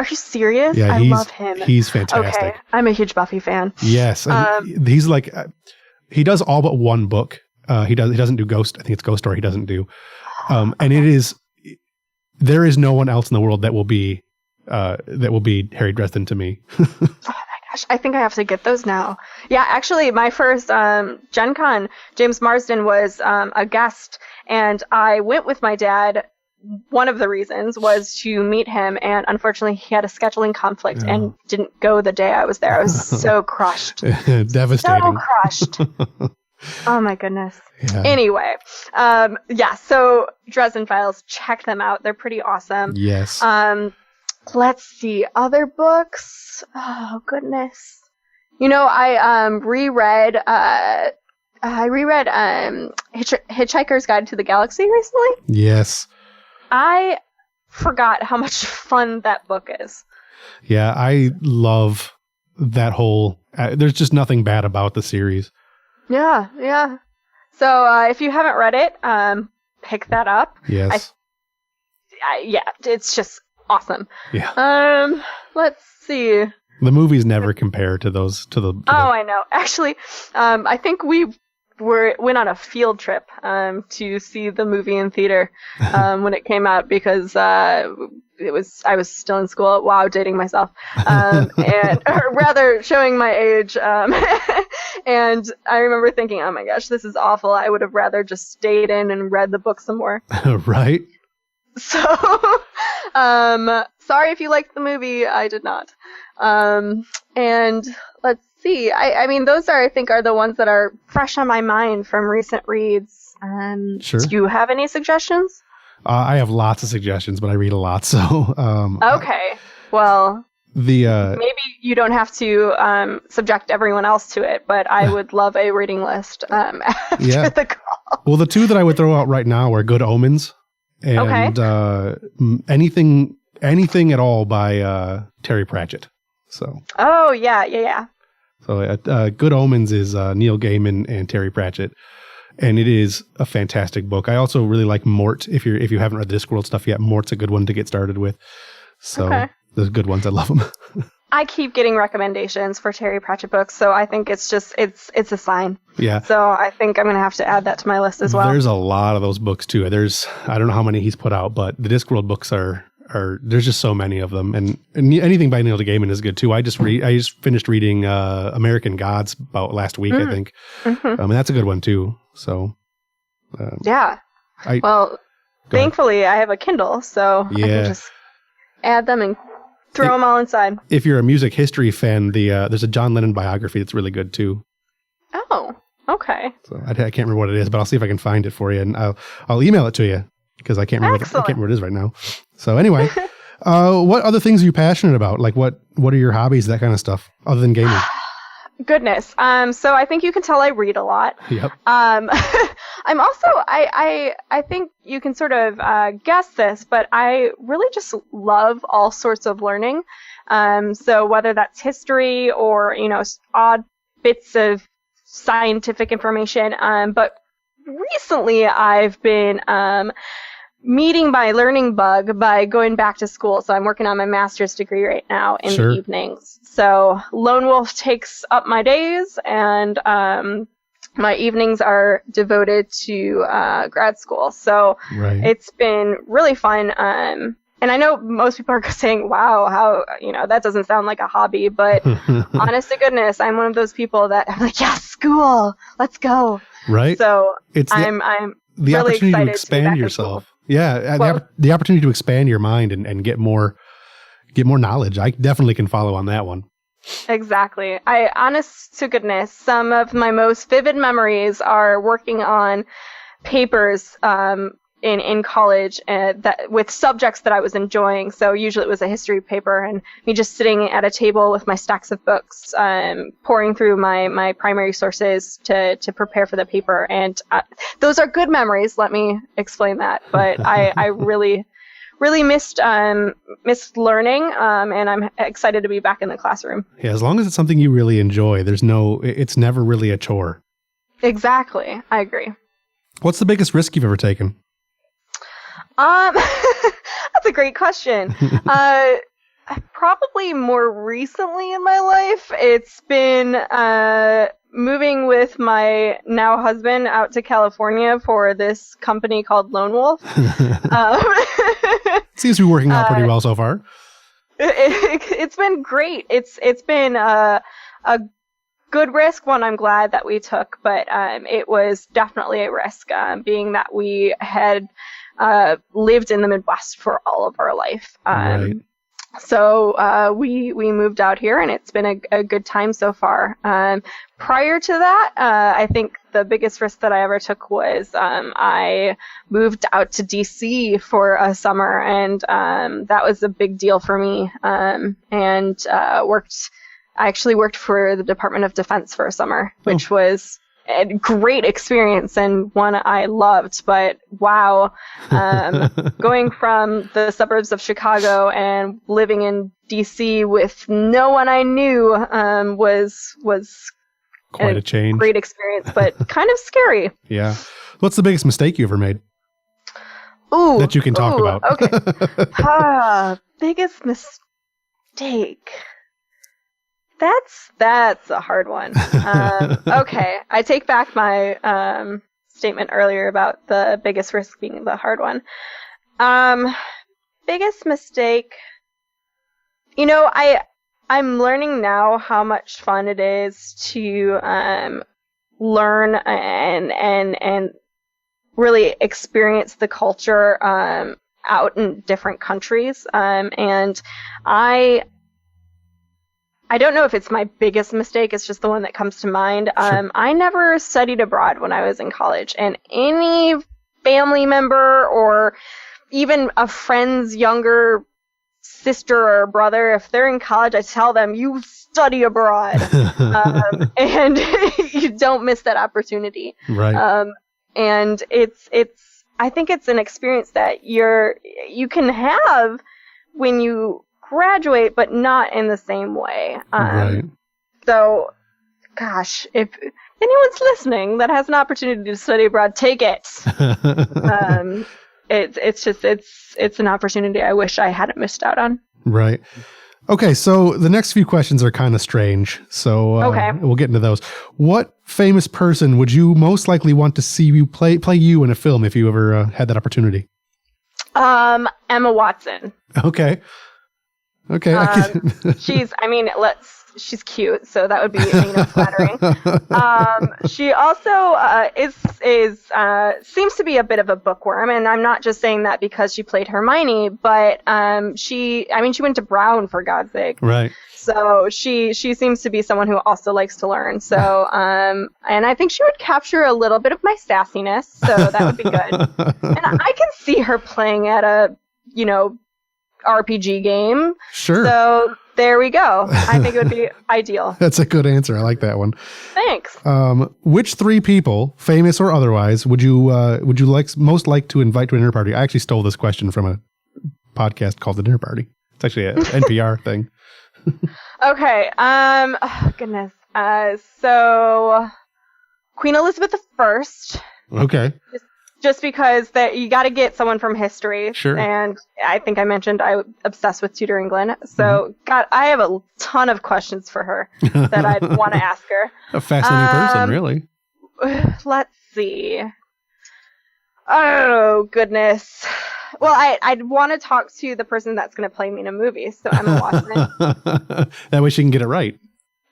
you serious? Yeah, I love him. He's fantastic. Okay, I'm a huge Buffy fan. Yes, he's like he does all but one book. He doesn't do Ghost. I think it's Ghost Story he doesn't do. And there is no one else in the world that will be Harry Dresden to me. Oh my gosh, I think I have to get those now. Yeah, actually, my first Gen Con, James Marsden was a guest, and I went with my dad. One of the reasons was to meet him, and unfortunately, he had a scheduling conflict and didn't go the day I was there. I was so crushed. Devastating. So crushed. Oh my goodness. Yeah. Anyway, so Dresden Files, check them out. They're pretty awesome. Yes. Let's see, other books. Oh goodness. I reread Hitchhiker's Guide to the Galaxy recently. Yes. I forgot how much fun that book is. Yeah, I love that whole there's just nothing bad about the series. Yeah. So if you haven't read it, pick that up. Yes. It's just awesome. Yeah. Let's see. The movies never compare to those. I know. Actually, I think we went on a field trip to see the movie in theater when it came out because I was still in school. Wow, dating myself, or rather showing my age. And I remember thinking, oh my gosh, this is awful. I would have rather just stayed in and read the book some more. Right. So, sorry if you liked the movie. I did not. And let's see. I mean, those I think are the ones that are fresh on my mind from recent reads. Sure. Do you have any suggestions? I have lots of suggestions, but I read a lot, so. Okay. Well. Maybe you don't have to subject everyone else to it, but I would love a reading list after the call. Well, the two that I would throw out right now are Good Omens and anything at all by Terry Pratchett. So. Oh yeah. So Good Omens is Neil Gaiman and Terry Pratchett, and it is a fantastic book. I also really like Mort. If you haven't read the Discworld stuff yet, Mort's a good one to get started with. So those good ones, I love them. I keep getting recommendations for Terry Pratchett books, so I think it's a sign. Yeah. So I think I'm going to have to add that to my list as well. There's a lot of those books too. I don't know how many he's put out, but the Discworld books are there's just so many of them, and anything by Neil Gaiman is good too. I just finished reading American Gods about last week, I think. Mm-hmm. And that's a good one too. So. Thankfully I have a Kindle, so I can just add them and throw them all inside. If you're a music history fan, there's a John Lennon biography that's really good too. Oh, okay. So I can't remember what it is, but I'll see if I can find it for you, and I'll email it to you because I can't remember. I can't remember what it is right now. So anyway, what other things are you passionate about? Like what are your hobbies, that kind of stuff, other than gaming? Goodness. So I think you can tell I read a lot. Yep. I'm also, I think you can sort of guess this, but I really just love all sorts of learning. So whether that's history or, odd bits of scientific information. But recently I've been meeting my learning bug by going back to school. So I'm working on my master's degree right now in the evenings. So Lone Wolf takes up my days, and my evenings are devoted to grad school. So it's been really fun. And I know most people are saying, wow, how, that doesn't sound like a hobby. But honest to goodness, I'm one of those people that I'm like, yes, school, let's go. Right. So I'm the really opportunity to expand yourself. Yeah, the opportunity to expand your mind and get more knowledge. I definitely can follow on that one. Exactly. Honest to goodness, some of my most vivid memories are working on papers in college that with subjects that I was enjoying. So usually it was a history paper, and me just sitting at a table with my stacks of books, pouring through my primary sources to prepare for the paper. And those are good memories. Let me explain that. But I really missed learning, and I'm excited to be back in the classroom. Yeah, as long as it's something you really enjoy, it's never really a chore. Exactly. I agree. What's the biggest risk you've ever taken? That's a great question. Probably more recently in my life, it's been moving with my now husband out to California for this company called Lone Wolf. Seems to be working out pretty well so far. It's been great. It's been a good risk, one I'm glad that we took, but it was definitely a risk, being that we had lived in the Midwest for all of our life. Right. So we moved out here, and it's been a good time so far. Prior to that, I think the biggest risk that I ever took was I moved out to DC for a summer, and that was a big deal for me. I actually worked for the Department of Defense for a summer, which was a great experience and one I loved. But wow, going from the suburbs of Chicago and living in DC with no one I knew was quite a change. Great experience, but kind of scary. Yeah. What's the biggest mistake you ever made? Ooh, that you can talk about. Okay. Biggest mistake. That's a hard one. Okay, I take back my statement earlier about the biggest risk being the hard one. Biggest mistake. I'm learning now how much fun it is to learn and really experience the culture out in different countries. And I don't know if it's my biggest mistake. It's just the one that comes to mind. Sure. I never studied abroad when I was in college, and any family member or even a friend's younger sister or brother, if they're in college, I tell them, you study abroad, and you don't miss that opportunity. Right. And I think it's an experience that you can have when you graduate, but not in the same way. Right. So, gosh, if anyone's listening that has an opportunity to study abroad, take it. It's an opportunity I wish I hadn't missed out on. Right. Okay, so the next few questions are kind of strange. So okay. We'll get into those. What famous person would you most likely want to see you play you in a film if you ever had that opportunity? Emma Watson. Okay. Okay. She's cute, so that would be flattering. She also seems to be a bit of a bookworm, and I'm not just saying that because she played Hermione, but she went to Brown, for God's sake. Right. So she seems to be someone who also likes to learn. So and I think she would capture a little bit of my sassiness, so that would be good. And I can see her playing at a RPG game. Sure. So there we go. I think it would be ideal. That's a good answer. I like that one. Thanks. Which three people, famous or otherwise, would you most like to invite to a dinner party? I actually stole this question from a podcast called The Dinner Party. It's actually an NPR thing. Okay. Oh, goodness. So Queen Elizabeth I. Okay. Just because that you got to get someone from history. Sure. And I think I mentioned I'm obsessed with Tudor England. So, God, I have a ton of questions for her that I'd want to ask her. A fascinating person, really. Let's see. Oh, goodness. Well, I'd want to talk to the person that's going to play me in a movie. So Emma Watson. That way she can get it right.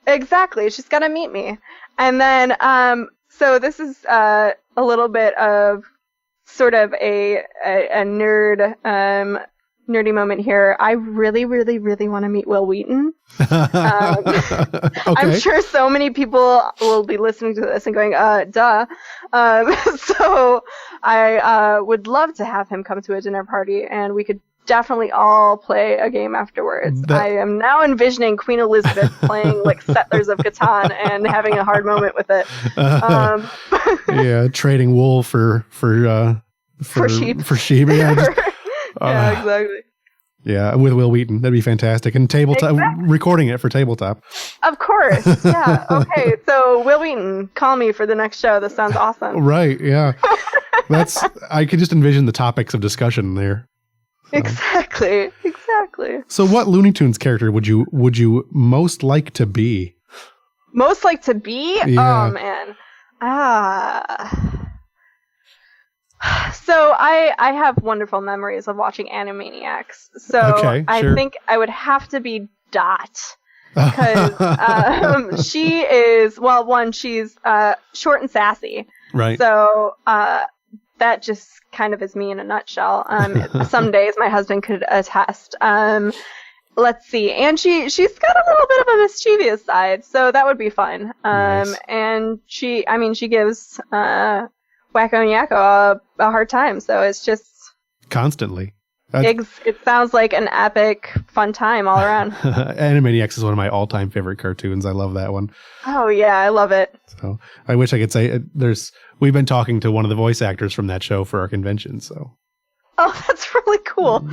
Exactly. She's got to meet me. And then, so this is a little bit of sort of a nerdy moment here. I really, really, really want to meet Will Wheaton. Okay. I'm sure so many people will be listening to this and going, duh. So I would love to have him come to a dinner party, and we could definitely all play a game afterwards. I am now envisioning Queen Elizabeth playing like Settlers of Catan and having a hard moment with it. Yeah, trading wool for sheep. For sheep. Yeah, yeah, exactly. Yeah, with Will Wheaton. That'd be fantastic. And tabletop, recording it for tabletop. Of course. Yeah. Okay. So Will Wheaton, call me for the next show. This sounds awesome. Right. Yeah. I could just envision the topics of discussion there. So. Exactly. So what Looney Tunes character would you most like to be? Most like to be? Yeah. Oh man. So I have wonderful memories of watching Animaniacs. So okay, I think I would have to be Dot. Because she is, well, one, she's short and sassy. Right. So that just kind of is me in a nutshell. Some days my husband could attest. Let's see. And she's got a little bit of a mischievous side, so that would be fun. Nice. And she gives Wacko and Yakko a hard time, so it's just constantly. It sounds like an epic, fun time all around. Animaniacs is one of my all-time favorite cartoons. I love that one. Oh yeah, I love it. So I wish I could say we've been talking to one of the voice actors from that show for our convention. So. Oh, that's really cool.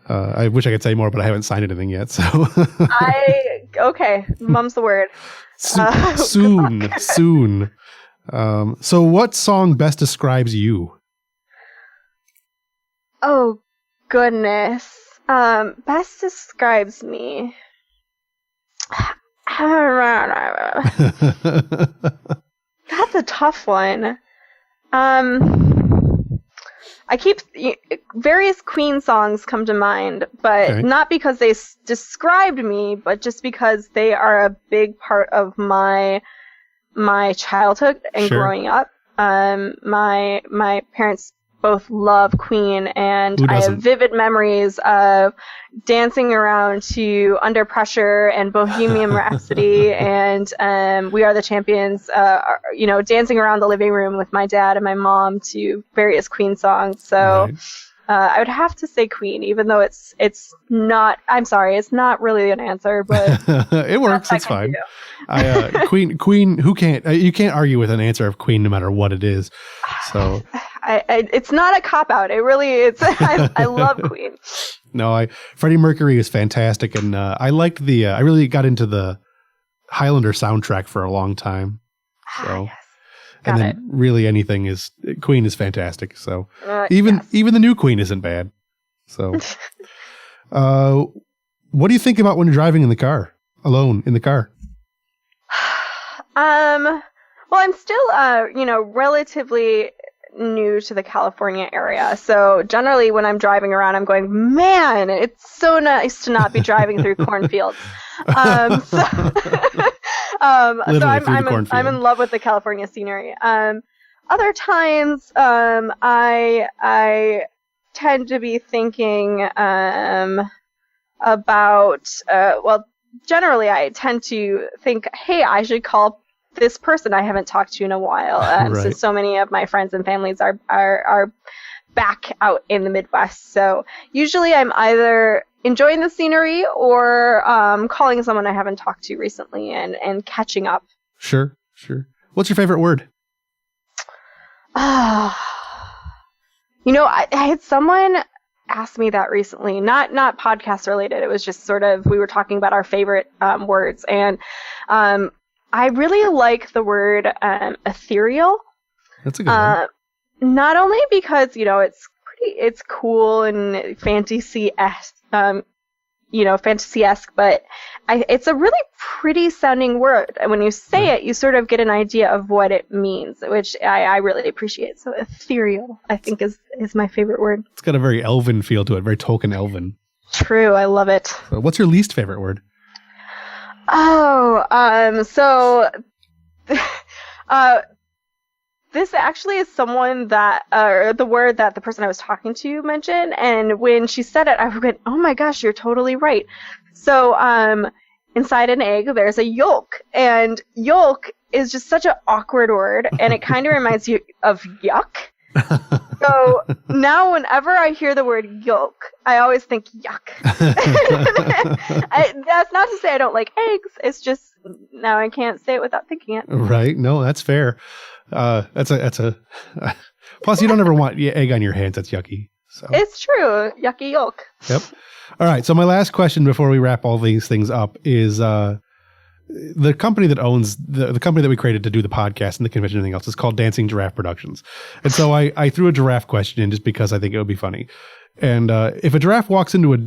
I wish I could say more, but I haven't signed anything yet. So. Okay, mum's the word. Soon. So what song best describes you? Oh, goodness. Best describes me. That's a tough one. Various Queen songs come to mind, but not because they described me, but just because they are a big part of my childhood and growing up. My parents both love Queen, and I have vivid memories of dancing around to Under Pressure and Bohemian Rhapsody and We Are the Champions, dancing around the living room with my dad and my mom to various Queen songs. So I would have to say Queen, even though it's not, I'm sorry, it's not really an answer, but it works. It's fine. Queen, you can't argue with an answer of Queen no matter what it is. So it's not a cop-out. It really is. I love Queen. No, Freddie Mercury is fantastic, and I liked I really got into the Highlander soundtrack for a long time. So, yes. And then really Queen is fantastic. So even the new Queen isn't bad. So, what do you think about when you're driving in the car, alone in the car? Well, I'm still, relatively new to the California area. So generally when I'm driving around, I'm going, man, it's so nice to not be driving through cornfields. I'm in love with the California scenery. Other times, I tend to be thinking, about, generally I tend to think, hey, I should call this person I haven't talked to in a while. So many of my friends and families are back out in the Midwest. So usually I'm either enjoying the scenery or calling someone I haven't talked to recently and catching up. Sure. What's your favorite word? I had someone ask me that recently, not podcast related. It was just sort of, we were talking about our favorite words, and I really like the word ethereal. That's a good one. Not only because it's cool and fantasy-esque, but it's a really pretty sounding word. And when you say it, you sort of get an idea of what it means, which I really appreciate. So ethereal, I think, is my favorite word. It's got a very elven feel to it, very Tolkien elven. True, I love it. So what's your least favorite word? this actually is someone that, or the word that the person I was talking to mentioned, and when she said it, I went, oh my gosh, you're totally right. So, inside an egg, there's a yolk, and yolk is just such an awkward word, and it kind of reminds you of yuck. So now whenever I hear the word yolk, I always think yuck. That's not to say I don't like eggs. It's just now I can't say it without thinking it. Right. No, that's fair. That's a plus you don't ever want egg on your hands. That's yucky. So. It's true. Yucky yolk. Yep. All right. So my last question before we wrap all these things up is, the company that owns the company that we created to do the podcast and the convention and everything else is called Dancing Giraffe Productions. And so I threw a giraffe question in just because I think it would be funny. And if a giraffe walks through a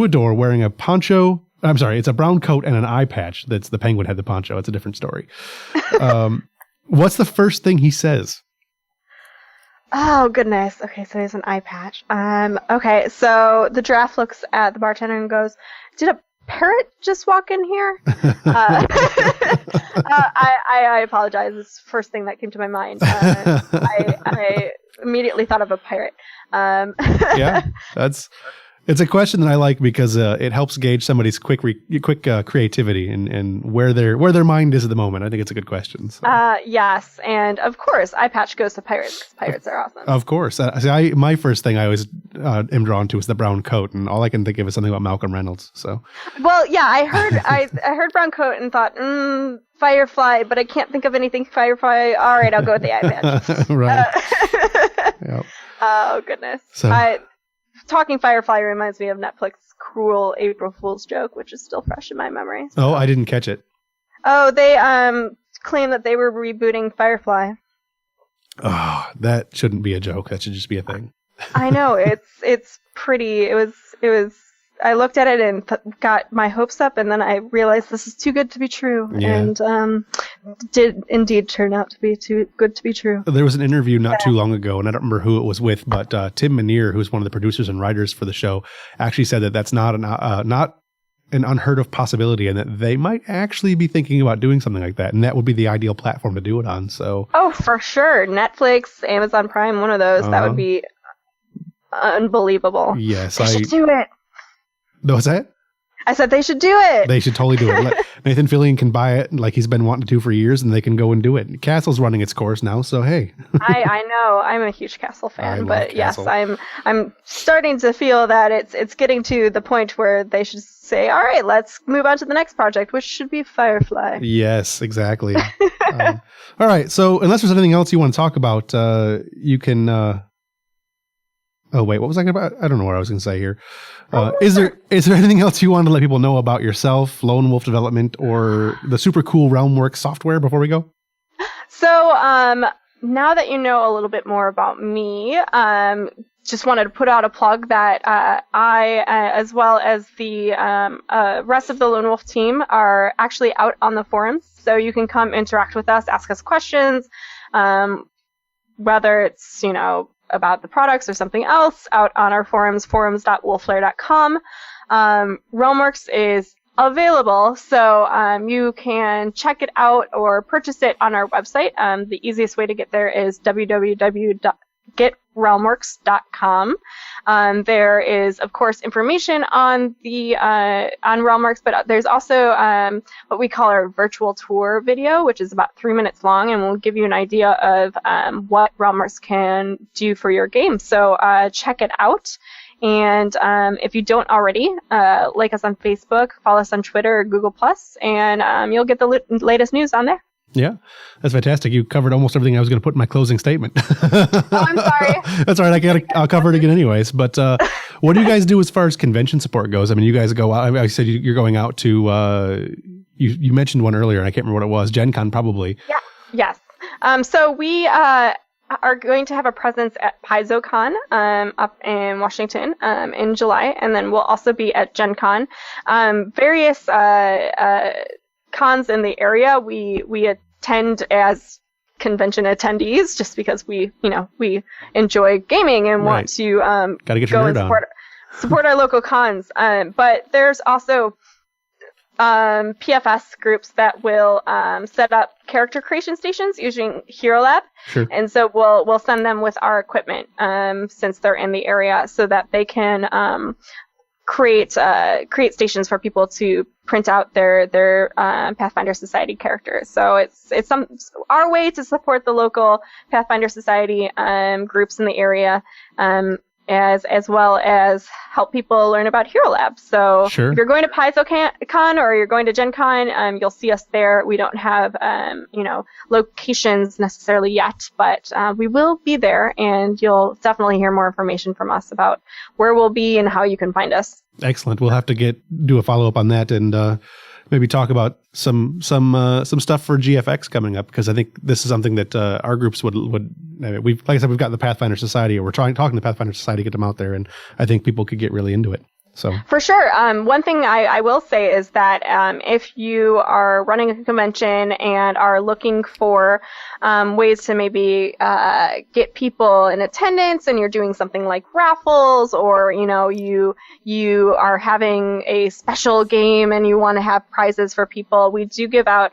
door wearing a poncho, I'm sorry, it's a brown coat and an eye patch. That's the penguin had the poncho. It's a different story. What's the first thing he says? Oh, goodness. Okay, so he has an eye patch. Okay, so the giraffe looks at the bartender and goes, "Did a parrot just walk in here?" I apologize. It's the first thing that came to my mind. I immediately thought of a pirate. Yeah, it's a question that I like because it helps gauge somebody's quick creativity and where their mind is at the moment. I think it's a good question. So. Yes, and of course, eye patch goes to pirates because pirates are awesome. Of course, my first thing I always am drawn to is the brown coat, and all I can think of is something about Malcolm Reynolds. So. Well, yeah, I heard brown coat and thought, Firefly, but I can't think of anything Firefly. All right, I'll go with the eye patch. Right. Yep. Oh goodness. So. Talking Firefly reminds me of Netflix's cruel April Fool's joke, which is still fresh in my memory. So. Oh, I didn't catch it. Oh, they claim that they were rebooting Firefly. Oh, that shouldn't be a joke. That should just be a thing. I know. It's pretty. It was. I looked at it and got my hopes up, and then I realized this is too good to be true, and did indeed turn out to be too good to be true. There was an interview not too long ago, and I don't remember who it was with, but Tim Minear, who's one of the producers and writers for the show, actually said that that's not an unheard of possibility, and that they might actually be thinking about doing something like that, and that would be the ideal platform to do it on. So, oh, for sure, Netflix, Amazon Prime, one of those, that would be unbelievable. Yes, they should do it. What's that? I said they should do it. They should totally do it. Nathan Fillion can buy it like he's been wanting to do for years, and they can go and do it. Castle's running its course now, so hey. I know. I'm a huge Castle fan, but Castle. Yes, I'm starting to feel that it's getting to the point where they should say, all right, let's move on to the next project, which should be Firefly. Yes, exactly. All right, so unless there's anything else you want to talk about, you can... Oh, wait, what was I going to about? I don't know what I was going to say here. Is there anything else you want to let people know about yourself, Lone Wolf Development, or the super cool RealmWorks software before we go? So now that you know a little bit more about me, just wanted to put out a plug that I, as well as the rest of the Lone Wolf team, are actually out on the forums. So you can come interact with us, ask us questions, whether it's, about the products or something else, out on our forums.wolflair.com. RealmWorks is available, so you can check it out or purchase it on our website. The easiest way to get there is www.getrealmworks.com. There is, of course, information on the on RealmWorks, but there's also what we call our virtual tour video, which is about 3 minutes long, and will give you an idea of what RealmWorks can do for your game. So check it out. And if you don't already, like us on Facebook, follow us on Twitter or Google+, and you'll get the latest news on there. Yeah, that's fantastic. You covered almost everything I was going to put in my closing statement. Oh, I'm sorry. That's all right. I'll cover it again anyways. But what do you guys do as far as convention support goes? I mean, you guys go out. I said you're going out to, you mentioned one earlier, and I can't remember what it was. Gen Con, probably. Yeah. Yes. So we are going to have a presence at PaizoCon up in Washington in July, and then we'll also be at Gen Con. Various cons in the area we attend as convention attendees, just because we enjoy gaming and want to Gotta get go your and nerd support our local cons. But there's also PFS groups that will set up character creation stations using Hero Lab. Sure. And so we'll send them with our equipment since they're in the area so that they can create stations for people to print out their Pathfinder Society characters. So it's our way to support the local Pathfinder Society groups in the area, as well as help people learn about Hero Lab. So Sure. If you're going to PaizoCon or you're going to Gen Con, you'll see us there. We don't have locations necessarily yet, but we will be there, and you'll definitely hear more information from us about where we'll be and how you can find us. Excellent. We'll have to do a follow-up on that and maybe talk about some stuff for GFX coming up, because I think this is something that our groups would we've, like I said, we've got the Pathfinder Society, or we're talking to the Pathfinder Society to get them out there, and I think people could get really into it. So for sure. One thing I will say is that if you are running a convention and are looking for ways to maybe get people in attendance, and you're doing something like raffles, or you are having a special game and you want to have prizes for people, we do give out.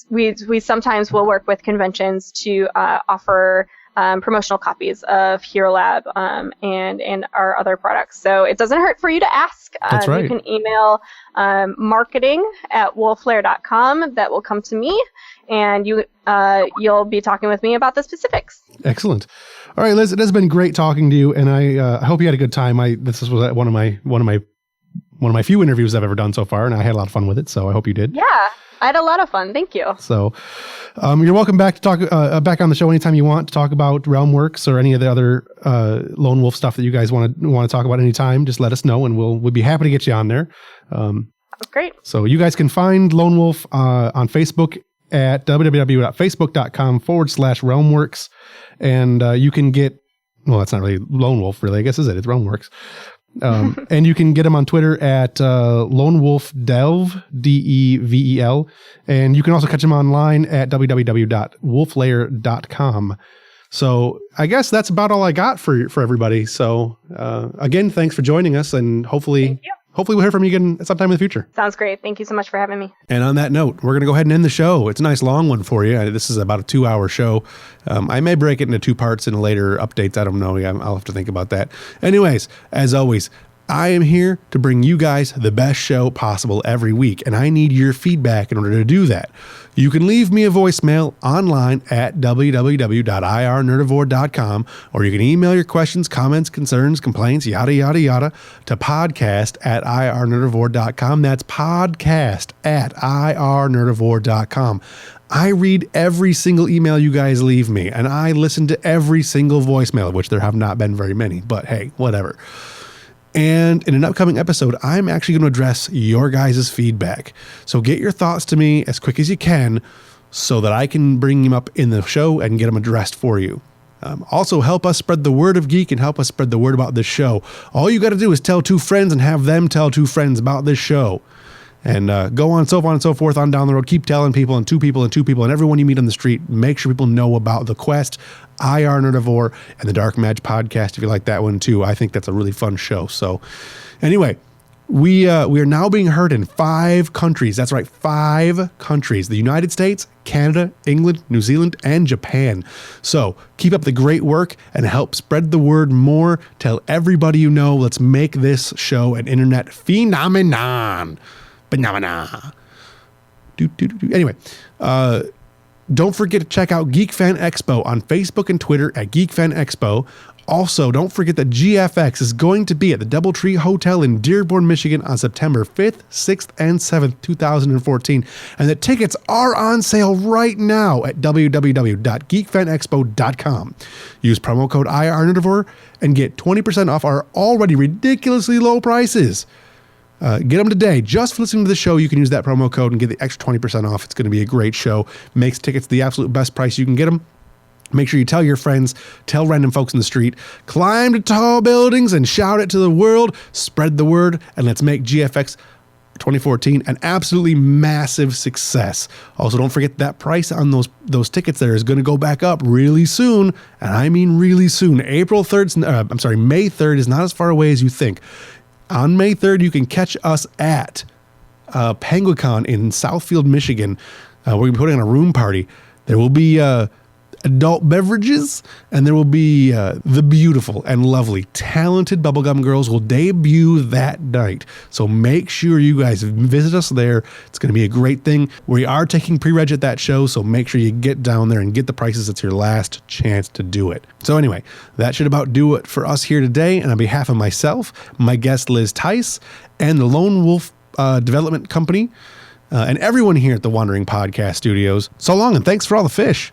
We sometimes will work with conventions to offer promotional copies of Hero Lab and our other products. So it doesn't hurt for you to ask. That's right. You can email marketing@wolflair.com. That will come to me, and you'll be talking with me about the specifics. Excellent. All right, Liz, it has been great talking to you, and I hope you had a good time. This was one of my few interviews I've ever done so far, and I had a lot of fun with it. So I hope you did. Yeah. I had a lot of fun. Thank you. So you're welcome back to talk back on the show anytime you want to talk about RealmWorks or any of the other Lone Wolf stuff that you guys want to talk about anytime. Just let us know, and we'll be happy to get you on there. Great. So you guys can find Lone Wolf on Facebook at www.facebook.com/RealmWorks. And you can get, well, that's not really Lone Wolf, really, I guess, is it? It's RealmWorks. And you can get them on Twitter at Lone Wolf Delve, DEVEL. And you can also catch them online at www.wolflair.com. So I guess that's about all I got for everybody. So again, thanks for joining us, and hopefully we'll hear from you again sometime in the future. Sounds great. Thank you so much for having me. And on that note, we're going to go ahead and end the show. It's a nice long one for you. This is about a 2-hour show. I may break it into 2 parts in later updates. I don't know. I'll have to think about that. Anyways, as always, I am here to bring you guys the best show possible every week, and I need your feedback in order to do that. You can leave me a voicemail online at www.irnerdivore.com, or you can email your questions, comments, concerns, complaints, yada, yada, yada, to podcast@irnerdivore.com. That's podcast@irnerdivore.com. I read every single email you guys leave me, and I listen to every single voicemail, of which there have not been very many, but hey, whatever. And in an upcoming episode, I'm actually going to address your guys' feedback. So get your thoughts to me as quick as you can so that I can bring them up in the show and get them addressed for you. Also, help us spread the word of Geek and help us spread the word about this show. All you got to do is tell 2 friends and have them tell 2 friends about this show. And go on and so forth on down the road. Keep telling people and 2 people and 2 people and everyone you meet on the street. Make sure people know about The Quest, IR Nerdivore, and the Dark Match podcast if you like that one too. I think that's a really fun show. So anyway, we are now being heard in 5 countries. That's right, 5 countries. The United States, Canada, England, New Zealand, and Japan. So keep up the great work and help spread the word more. Tell everybody you know. Let's make this show an internet phenomenon. Anyway, don't forget to check out Geek Fan Expo on Facebook and Twitter at Geek Fan Expo. Also, don't forget that GFX is going to be at the Doubletree Hotel in Dearborn, Michigan on September 5th, 6th, and 7th, 2014. And the tickets are on sale right now at www.geekfanexpo.com. Use promo code IRNerdivore and get 20% off our already ridiculously low prices. Get them today. Just for listening to the show, you can use that promo code and get the extra 20% off. It's going to be a great show. Makes tickets the absolute best price you can get them. Make sure you tell your friends, tell random folks in the street, climb to tall buildings and shout it to the world, spread the word, and let's make GFX 2014 an absolutely massive success. Also, don't forget that price on those tickets there is going to go back up really soon, and I mean really soon. May 3rd is not as far away as you think. On May 3rd, you can catch us at Penguicon in Southfield, Michigan. We're going to be putting on a room party. There will be adult beverages, and there will be the beautiful and lovely Talented Bubblegum Girls will debut that night. So make sure you guys visit us there. It's going to be a great thing. We are taking pre-reg at that show, so make sure you get down there and get the prices. It's your last chance to do it. So anyway, that should about do it for us here today. And on behalf of myself, my guest Liz Theis, and the Lone Wolf Development Company, and everyone here at the Wandering Podcast Studios, so long and thanks for all the fish.